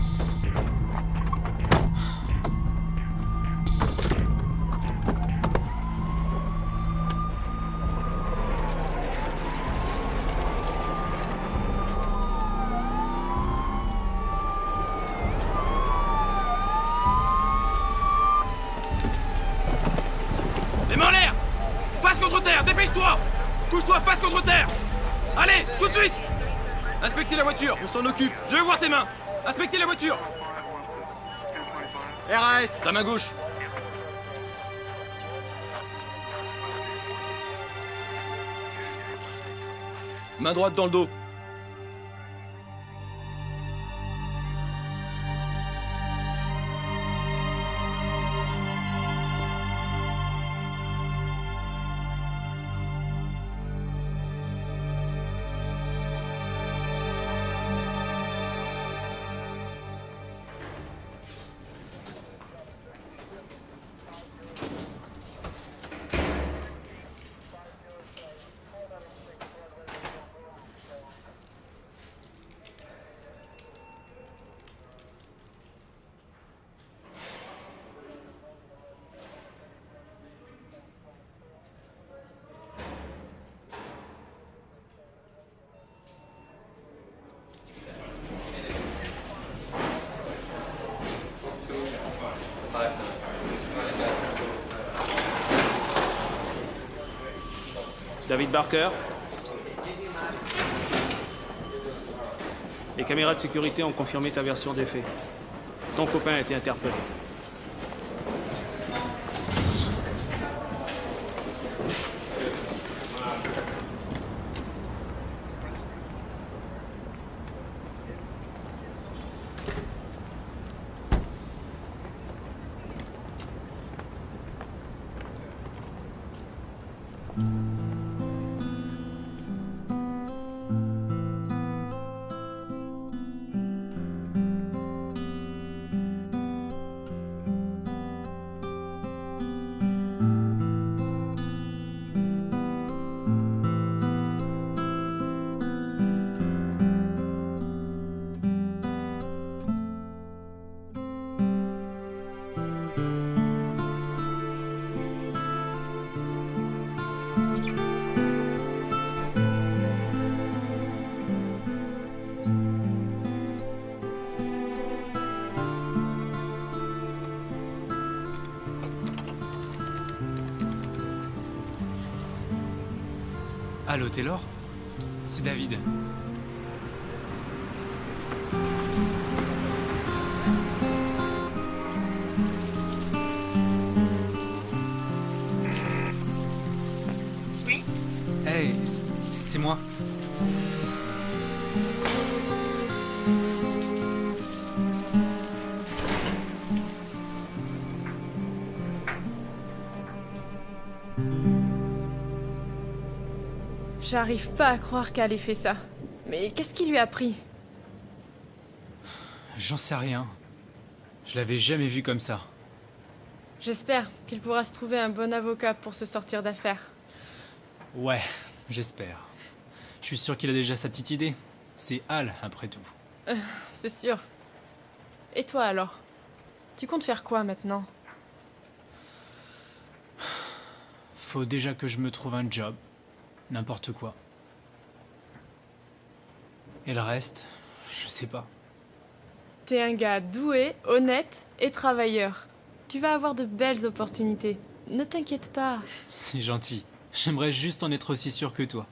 [SPEAKER 15] Les mains en l'air! Face contre terre, dépêche-toi! Couche-toi face contre terre! Allez, tout de suite! Inspectez la voiture, on s'en occupe. Je veux voir tes mains! Inspectez la voiture! RAS! Ta main gauche! Main droite dans le dos.
[SPEAKER 16] David Barker. Les caméras de sécurité ont confirmé ta version des faits. Ton copain a été interpellé.
[SPEAKER 5] Allô Taylor? C'est David. Hey, c'est moi.
[SPEAKER 11] J'arrive pas à croire qu'elle ait fait ça. Mais qu'est-ce qui lui a pris?
[SPEAKER 5] J'en sais rien. Je l'avais jamais vu comme ça.
[SPEAKER 11] J'espère qu'il pourra se trouver un bon avocat pour se sortir d'affaire.
[SPEAKER 5] Ouais, j'espère. Je suis sûr qu'il a déjà sa petite idée. C'est Al, après tout.
[SPEAKER 11] C'est sûr. Et toi alors? Tu comptes faire quoi maintenant?
[SPEAKER 5] Faut déjà que je me trouve un job. N'importe quoi. Et le reste, je sais pas.
[SPEAKER 11] T'es un gars doué, honnête et travailleur. Tu vas avoir de belles opportunités. Ne t'inquiète pas.
[SPEAKER 5] C'est gentil. J'aimerais juste en être aussi sûr que toi.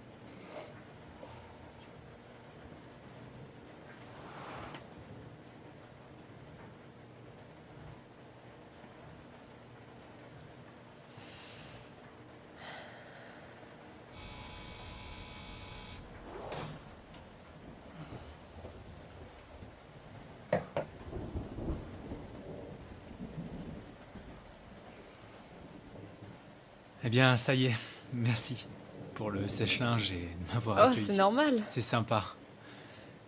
[SPEAKER 5] Eh bien, ça y est. Merci pour le sèche-linge et de m'avoir accueilli.
[SPEAKER 11] Oh, c'est normal.
[SPEAKER 5] C'est sympa.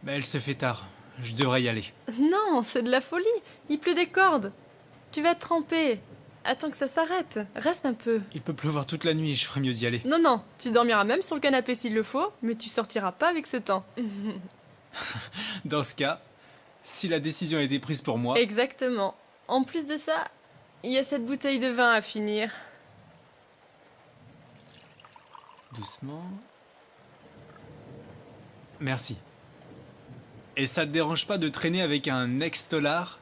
[SPEAKER 5] Mais elle se fait tard. Je devrais y aller.
[SPEAKER 11] Non, c'est de la folie. Il pleut des cordes. Tu vas te tremper. Attends que ça s'arrête. Reste un peu.
[SPEAKER 5] Il peut pleuvoir toute la nuit, je ferais mieux d'y aller.
[SPEAKER 11] Non, non. Tu dormiras même sur le canapé s'il le faut, mais tu sortiras pas avec ce temps.
[SPEAKER 5] Dans ce cas, si la décision a été prise pour moi...
[SPEAKER 11] Exactement. En plus de ça, il y a cette bouteille de vin à finir.
[SPEAKER 5] Doucement. Merci. Et ça te dérange pas de traîner avec un ex-tolard,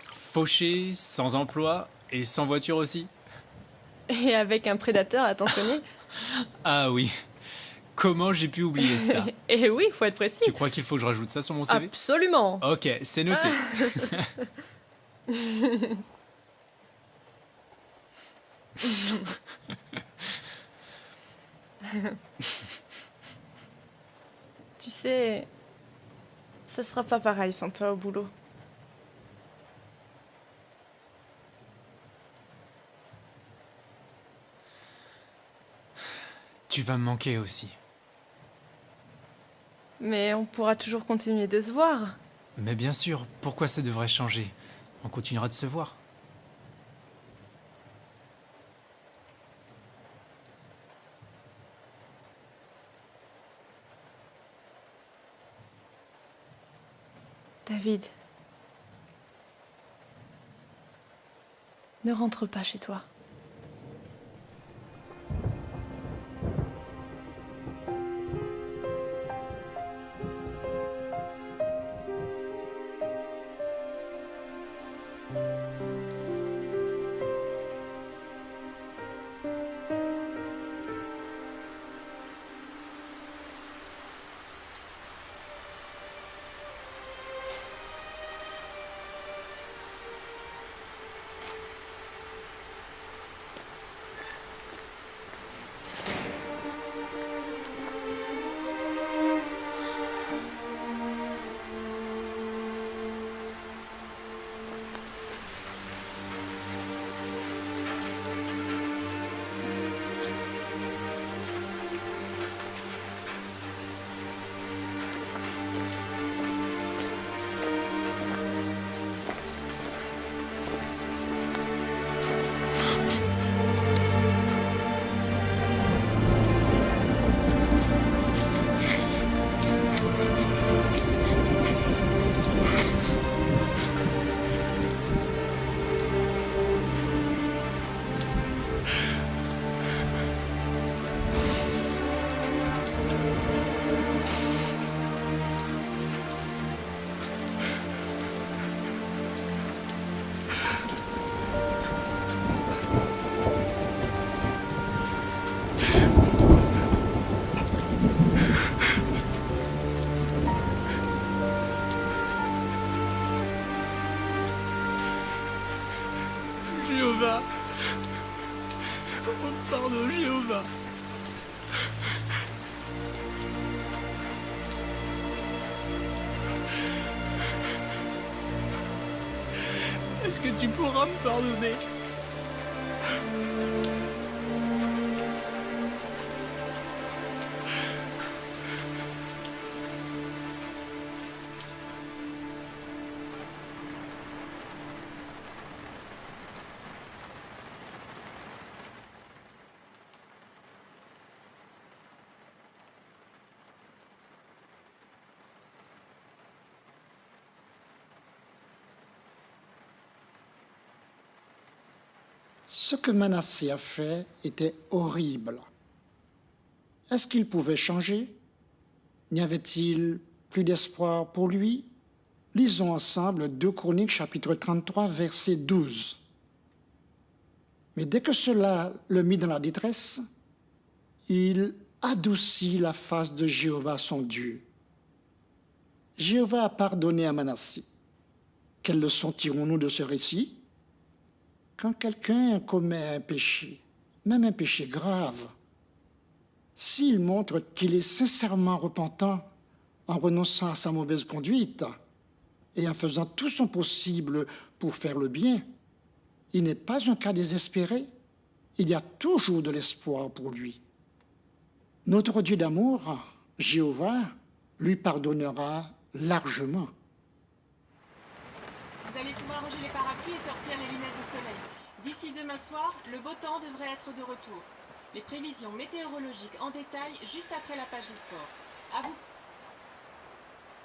[SPEAKER 5] fauché, sans emploi et sans voiture aussi?
[SPEAKER 11] Et avec un prédateur attentionné.
[SPEAKER 5] Ah oui. Comment j'ai pu oublier ça?
[SPEAKER 11] Et oui, faut être précis.
[SPEAKER 5] Tu crois qu'il faut que je rajoute ça sur mon CV?
[SPEAKER 11] Absolument.
[SPEAKER 5] Ok, c'est noté.
[SPEAKER 11] Tu sais, ça sera pas pareil sans toi au boulot.
[SPEAKER 5] Tu vas me manquer aussi.
[SPEAKER 11] Mais on pourra toujours continuer de se voir.
[SPEAKER 5] Mais bien sûr, pourquoi ça devrait changer? On continuera de se voir.
[SPEAKER 11] David, ne rentre pas chez toi.
[SPEAKER 5] Jéhovah. Oh, pardon, Jéhovah. Est-ce que tu pourras me pardonner?
[SPEAKER 17] Ce que Manassé a fait était horrible. Est-ce qu'il pouvait changer? N'y avait-il plus d'espoir pour lui? Lisons ensemble 2 Chroniques chapitre 33 verset 12. Mais dès que cela le mit dans la détresse, il adoucit la face de Jéhovah son Dieu. Jéhovah a pardonné à Manassé. Quelle leçon tirons-nous de ce récit? Quand quelqu'un commet un péché, même un péché grave, s'il montre qu'il est sincèrement repentant en renonçant à sa mauvaise conduite et en faisant tout son possible pour faire le bien, il n'est pas un cas désespéré. Il y a toujours de l'espoir pour lui. Notre Dieu d'amour, Jéhovah, lui pardonnera largement.
[SPEAKER 18] Vous allez pouvoir ranger les parapluies et sortir les lunettes de soleil. D'ici demain soir, le beau temps devrait être de retour. Les prévisions météorologiques en détail juste après la page des sports. À vous.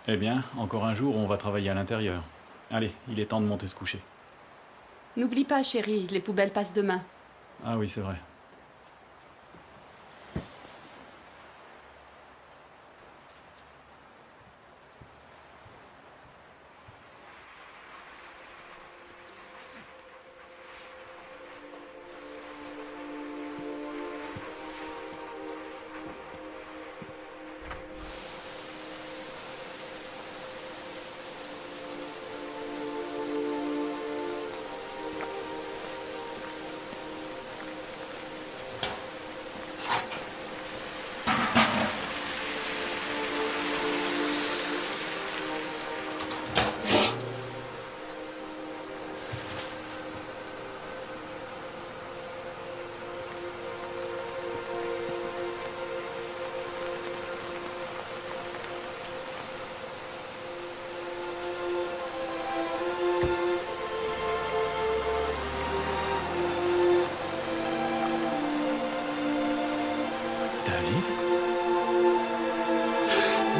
[SPEAKER 6] Eh bien, encore un jour, on va travailler à l'intérieur. Allez, il est temps de monter se coucher.
[SPEAKER 2] N'oublie pas, chérie, les poubelles passent demain.
[SPEAKER 6] Ah oui, c'est vrai.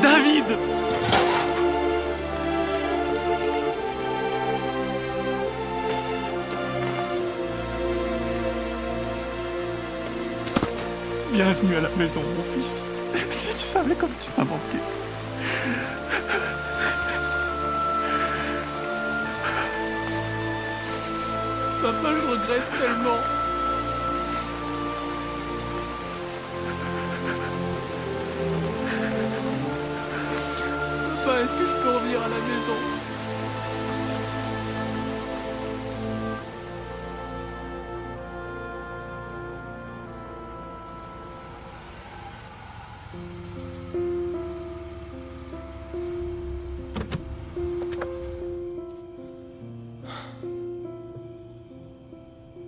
[SPEAKER 15] David!
[SPEAKER 19] Bienvenue à la maison, mon fils. Si tu savais comme tu m'as manqué.
[SPEAKER 5] Papa, je regrette tellement. Papa, est-ce que je peux revenir à la maison?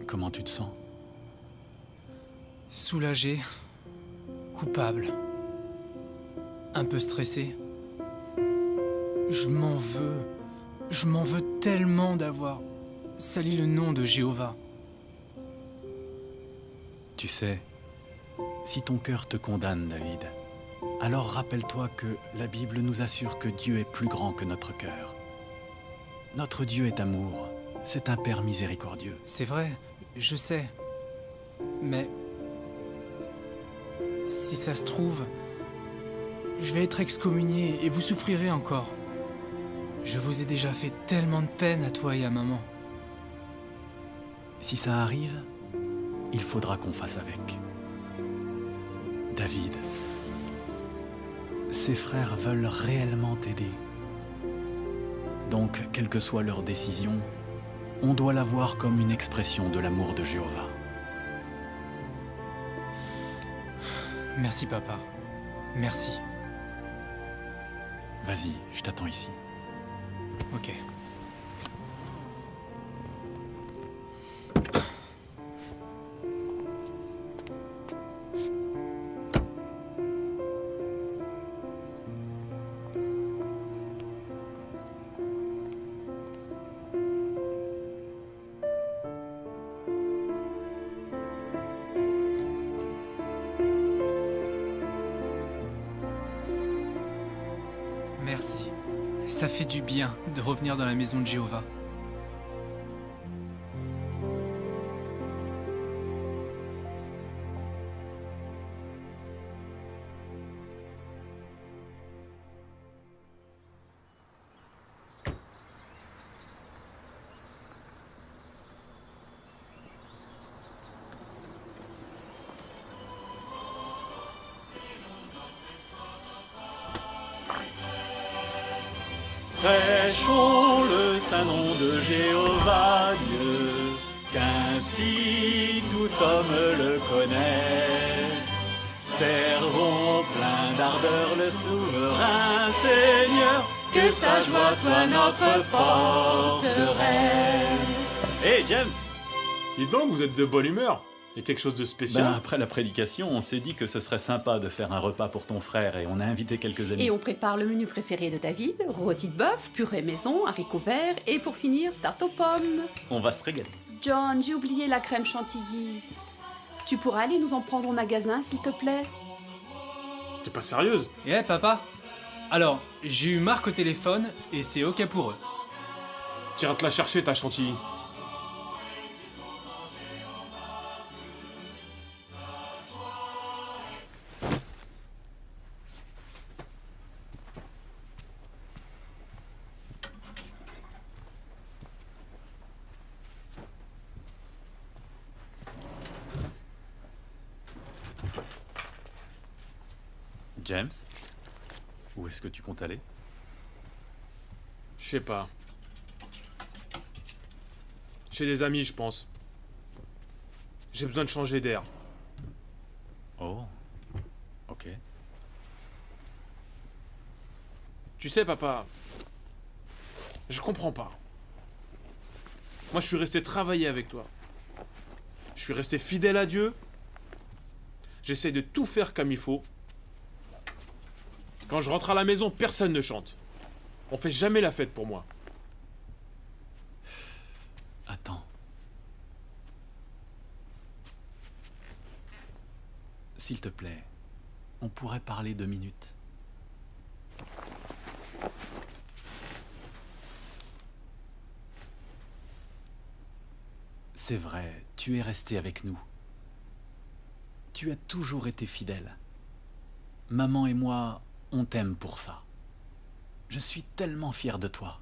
[SPEAKER 6] Comment tu te sens?
[SPEAKER 5] Soulagé, coupable, un peu stressé. Je m'en veux tellement d'avoir sali le nom de Jéhovah.
[SPEAKER 6] Tu sais, si ton cœur te condamne, David, alors rappelle-toi que la Bible nous assure que Dieu est plus grand que notre cœur. Notre Dieu est amour, c'est un Père miséricordieux.
[SPEAKER 5] C'est vrai, je sais. Mais si ça se trouve, je vais être excommunié et vous souffrirez encore. Je vous ai déjà fait tellement de peine à toi et à maman.
[SPEAKER 6] Si ça arrive, il faudra qu'on fasse avec. David, ses frères veulent réellement t'aider. Donc, quelle que soit leur décision, on doit la voir comme une expression de l'amour de Jéhovah.
[SPEAKER 5] Merci, papa. Merci.
[SPEAKER 6] Vas-y, je t'attends ici.
[SPEAKER 5] Ok. Merci. Ça fait du bien de revenir dans la maison de Jéhovah.
[SPEAKER 6] Prêchons le saint nom de Jéhovah Dieu, qu'ainsi tout homme le connaisse. Servons plein d'ardeur le souverain Seigneur, que sa joie soit notre forteresse. Hé James!
[SPEAKER 4] Dites donc, vous êtes de bonne humeur. Il y a quelque chose de spécial?
[SPEAKER 6] Après la prédication, on s'est dit que ce serait sympa de faire un repas pour ton frère et on a invité quelques amis.
[SPEAKER 2] Et on prépare le menu préféré de David, rôti de bœuf, purée maison, haricots verts et pour finir, tarte aux pommes.
[SPEAKER 6] On va se régaler.
[SPEAKER 2] John, j'ai oublié la crème chantilly. Tu pourras aller nous en prendre au magasin, s'il te plaît?
[SPEAKER 4] T'es pas sérieuse?
[SPEAKER 5] Eh, papa? Alors, j'ai eu Marc au téléphone et c'est ok pour eux.
[SPEAKER 4] T'iras te la chercher, ta chantilly.
[SPEAKER 6] James, où est-ce que tu comptes aller?
[SPEAKER 4] Je sais pas. Chez des amis, je pense. J'ai besoin de changer d'air.
[SPEAKER 6] Oh, ok.
[SPEAKER 4] Tu sais, papa, je comprends pas. Moi, je suis resté travailler avec toi. Je suis resté fidèle à Dieu. J'essaie de tout faire comme il faut. Quand je rentre à la maison, personne ne chante. On fait jamais la fête pour moi.
[SPEAKER 6] Attends. S'il te plaît, on pourrait parler 2 minutes. C'est vrai, tu es resté avec nous. Tu as toujours été fidèle. Maman et moi, on t'aime pour ça. Je suis tellement fier de toi.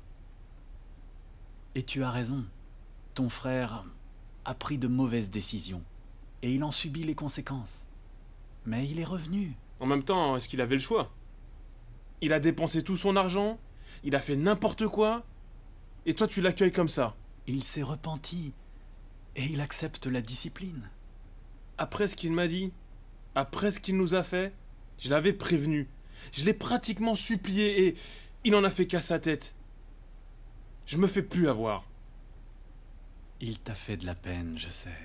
[SPEAKER 6] Et tu as raison. Ton frère a pris de mauvaises décisions. Et il en subit les conséquences. Mais il est revenu.
[SPEAKER 4] En même temps, est-ce qu'il avait le choix? Il a dépensé tout son argent, il a fait n'importe quoi, et toi tu l'accueilles comme ça.
[SPEAKER 6] Il s'est repenti, et il accepte la discipline.
[SPEAKER 4] Après ce qu'il m'a dit, après ce qu'il nous a fait, je l'avais prévenu. Je l'ai pratiquement supplié et il en a fait qu'à sa tête. Je me fais plus avoir.
[SPEAKER 6] Il t'a fait de la peine, je sais.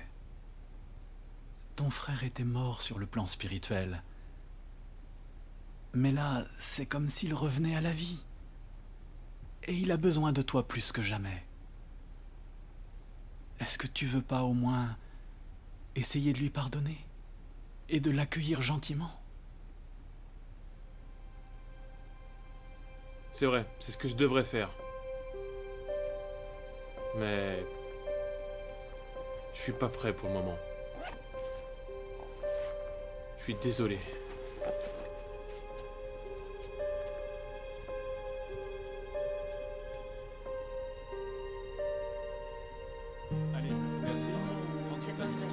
[SPEAKER 6] Ton frère était mort sur le plan spirituel. Mais là, c'est comme s'il revenait à la vie. Et il a besoin de toi plus que jamais. Est-ce que tu veux pas au moins essayer de lui pardonner et de l'accueillir gentiment?
[SPEAKER 4] C'est vrai, c'est ce que je devrais faire. Mais je suis pas prêt pour le moment. Je suis désolé.
[SPEAKER 6] Allez, merci. C'est pas ça.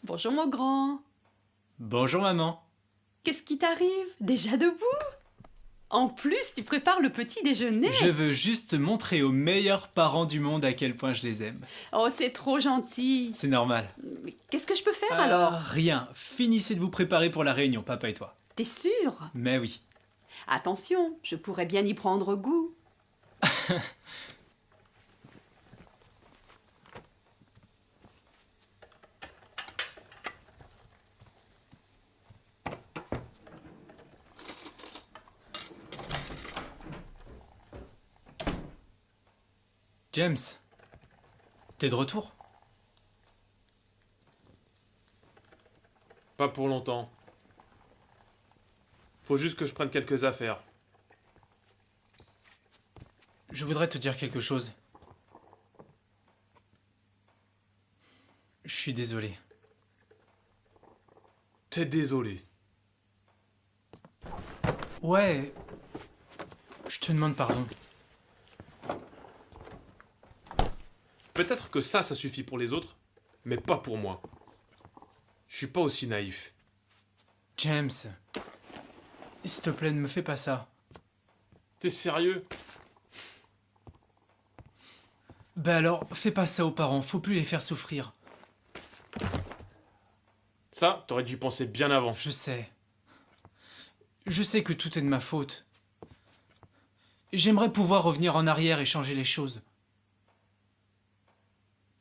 [SPEAKER 2] Bonjour mon grand.
[SPEAKER 5] Bonjour maman.
[SPEAKER 2] Qu'est-ce qui t'arrive? Déjà debout? En plus, tu prépares le petit déjeuner.
[SPEAKER 5] Je veux juste montrer aux meilleurs parents du monde à quel point je les aime.
[SPEAKER 2] Oh, c'est trop gentil.
[SPEAKER 5] C'est normal.
[SPEAKER 2] Mais qu'est-ce que je peux faire alors?
[SPEAKER 5] Rien. Finissez de vous préparer pour la réunion, papa et toi.
[SPEAKER 2] T'es sûr?
[SPEAKER 5] Mais oui.
[SPEAKER 2] Attention, je pourrais bien y prendre goût.
[SPEAKER 5] James, t'es de retour?
[SPEAKER 4] Pas pour longtemps. Faut juste que je prenne quelques affaires.
[SPEAKER 5] Je voudrais te dire quelque chose. Je suis désolé.
[SPEAKER 4] T'es désolé.
[SPEAKER 5] Ouais. Je te demande pardon.
[SPEAKER 4] Peut-être que ça suffit pour les autres, mais pas pour moi. Je suis pas aussi naïf.
[SPEAKER 5] James, s'il te plaît, ne me fais pas ça.
[SPEAKER 4] T'es sérieux?
[SPEAKER 5] Ben alors, fais pas ça aux parents, faut plus les faire souffrir.
[SPEAKER 4] Ça, t'aurais dû penser bien avant.
[SPEAKER 5] Je sais. Je sais que tout est de ma faute. J'aimerais pouvoir revenir en arrière et changer les choses.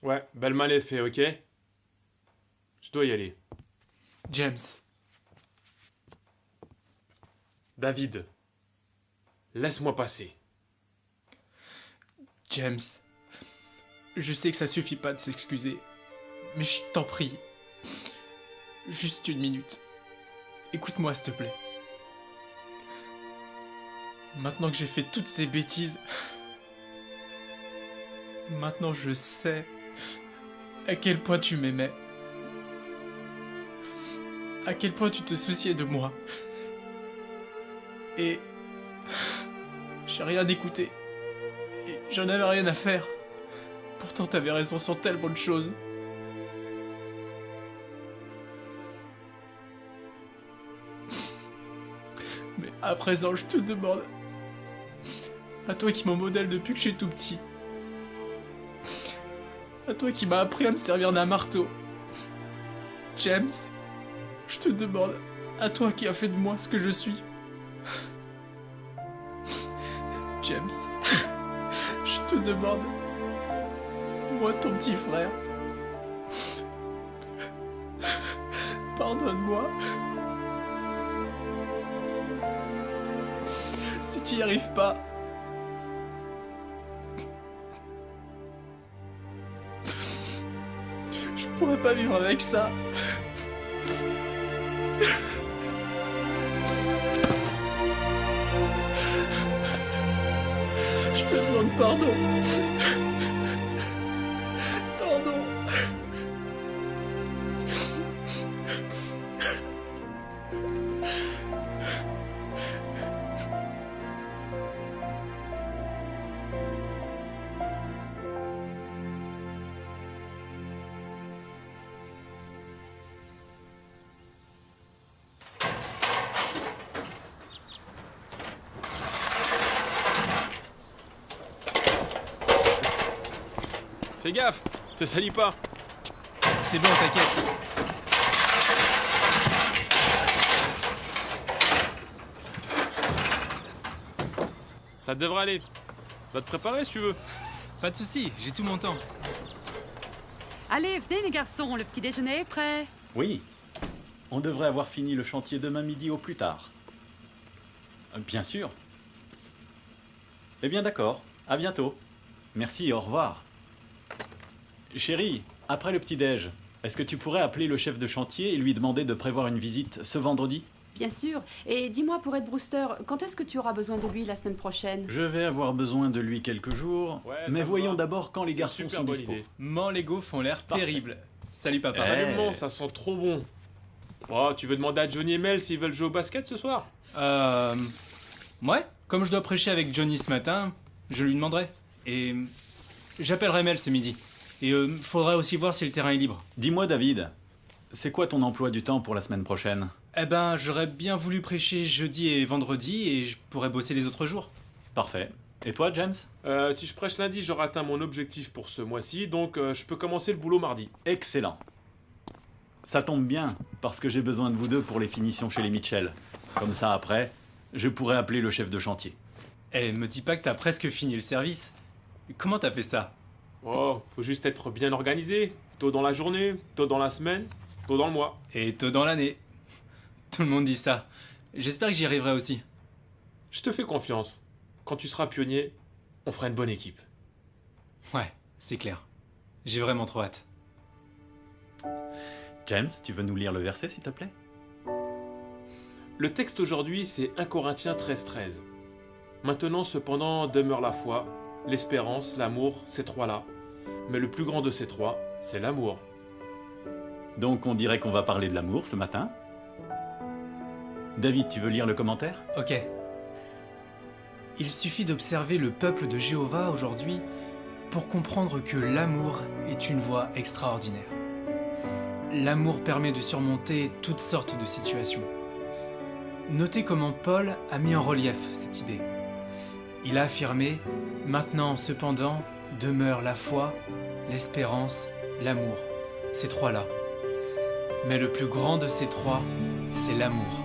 [SPEAKER 4] Ouais, le mal est fait, ok? Je dois y aller.
[SPEAKER 5] James.
[SPEAKER 4] David. Laisse-moi passer.
[SPEAKER 5] James. Je sais que ça suffit pas de s'excuser. Mais je t'en prie. Juste une minute. Écoute-moi, s'il te plaît. Maintenant que j'ai fait toutes ces bêtises... Maintenant je sais à quel point tu m'aimais. À quel point tu te souciais de moi. Et... j'ai rien écouté. Et j'en avais rien à faire. Pourtant t'avais raison sur tellement de choses. Mais à présent je te demande... À toi qui m'en modèle depuis que je suis tout petit. À toi qui m'as appris à me servir d'un marteau. James, je te demande, à toi qui as fait de moi ce que je suis. James, je te demande, moi ton petit frère, pardonne-moi. Si tu n'y arrives pas, je pourrais pas vivre avec ça. Je te demande pardon. Pardon.
[SPEAKER 4] Fais gaffe, te salis pas.
[SPEAKER 5] C'est bon, t'inquiète.
[SPEAKER 4] Ça devrait aller. Va te préparer si tu veux.
[SPEAKER 5] Pas de soucis, j'ai tout mon temps.
[SPEAKER 2] Allez, venez les garçons, le petit déjeuner est prêt.
[SPEAKER 6] Oui. On devrait avoir fini le chantier demain midi au plus tard. Bien sûr. Eh bien d'accord, à bientôt. Merci et au revoir. Chérie, après le petit-déj, est-ce que tu pourrais appeler le chef de chantier et lui demander de prévoir une visite ce vendredi?
[SPEAKER 2] Bien sûr. Et dis-moi, pour Ed Brewster, quand est-ce que tu auras besoin de lui la semaine prochaine?
[SPEAKER 6] Je vais avoir besoin de lui quelques jours, mais voyons d'abord quand les garçons sont dispo.
[SPEAKER 5] Mon Lego font l'air terrible. Salut papa.
[SPEAKER 4] Salut maman, ça sent trop bon. Oh, tu veux demander à Johnny et Mel s'ils veulent jouer au basket ce soir?
[SPEAKER 5] Ouais, comme je dois prêcher avec Johnny ce matin, je lui demanderai. Et j'appellerai Mel ce midi. Et faudra aussi voir si le terrain est libre.
[SPEAKER 6] Dis-moi David, c'est quoi ton emploi du temps pour la semaine prochaine?
[SPEAKER 5] Eh ben, j'aurais bien voulu prêcher jeudi et vendredi et je pourrais bosser les autres jours.
[SPEAKER 6] Parfait. Et toi, James?
[SPEAKER 4] Si je prêche lundi, j'aurai atteint mon objectif pour ce mois-ci, donc je peux commencer le boulot mardi.
[SPEAKER 6] Excellent. Ça tombe bien, parce que j'ai besoin de vous deux pour les finitions chez les Mitchell. Comme ça, après, je pourrais appeler le chef de chantier.
[SPEAKER 5] Eh, me dis pas que t'as presque fini le service. Comment t'as fait ça?
[SPEAKER 4] Oh, faut juste être bien organisé. Tôt dans la journée, tôt dans la semaine, tôt dans le mois.
[SPEAKER 5] Et tôt dans l'année. Tout le monde dit ça. J'espère que j'y arriverai aussi.
[SPEAKER 4] Je te fais confiance. Quand tu seras pionnier, on fera une bonne équipe.
[SPEAKER 5] Ouais, c'est clair. J'ai vraiment trop hâte.
[SPEAKER 6] James, tu veux nous lire le verset, s'il te plaît?
[SPEAKER 4] Le texte aujourd'hui, c'est 1 Corinthiens 13:13. Maintenant, cependant, demeure la foi, l'espérance, l'amour, ces trois-là. Mais le plus grand de ces trois, c'est l'amour.
[SPEAKER 6] Donc on dirait qu'on va parler de l'amour ce matin. David, tu veux lire le commentaire?
[SPEAKER 5] Ok. Il suffit d'observer le peuple de Jéhovah aujourd'hui pour comprendre que l'amour est une voie extraordinaire. L'amour permet de surmonter toutes sortes de situations. Notez comment Paul a mis en relief cette idée. Il a affirmé « Maintenant, cependant, demeure la foi, l'espérance, l'amour. » Ces trois-là. Mais le plus grand de ces trois, c'est l'amour.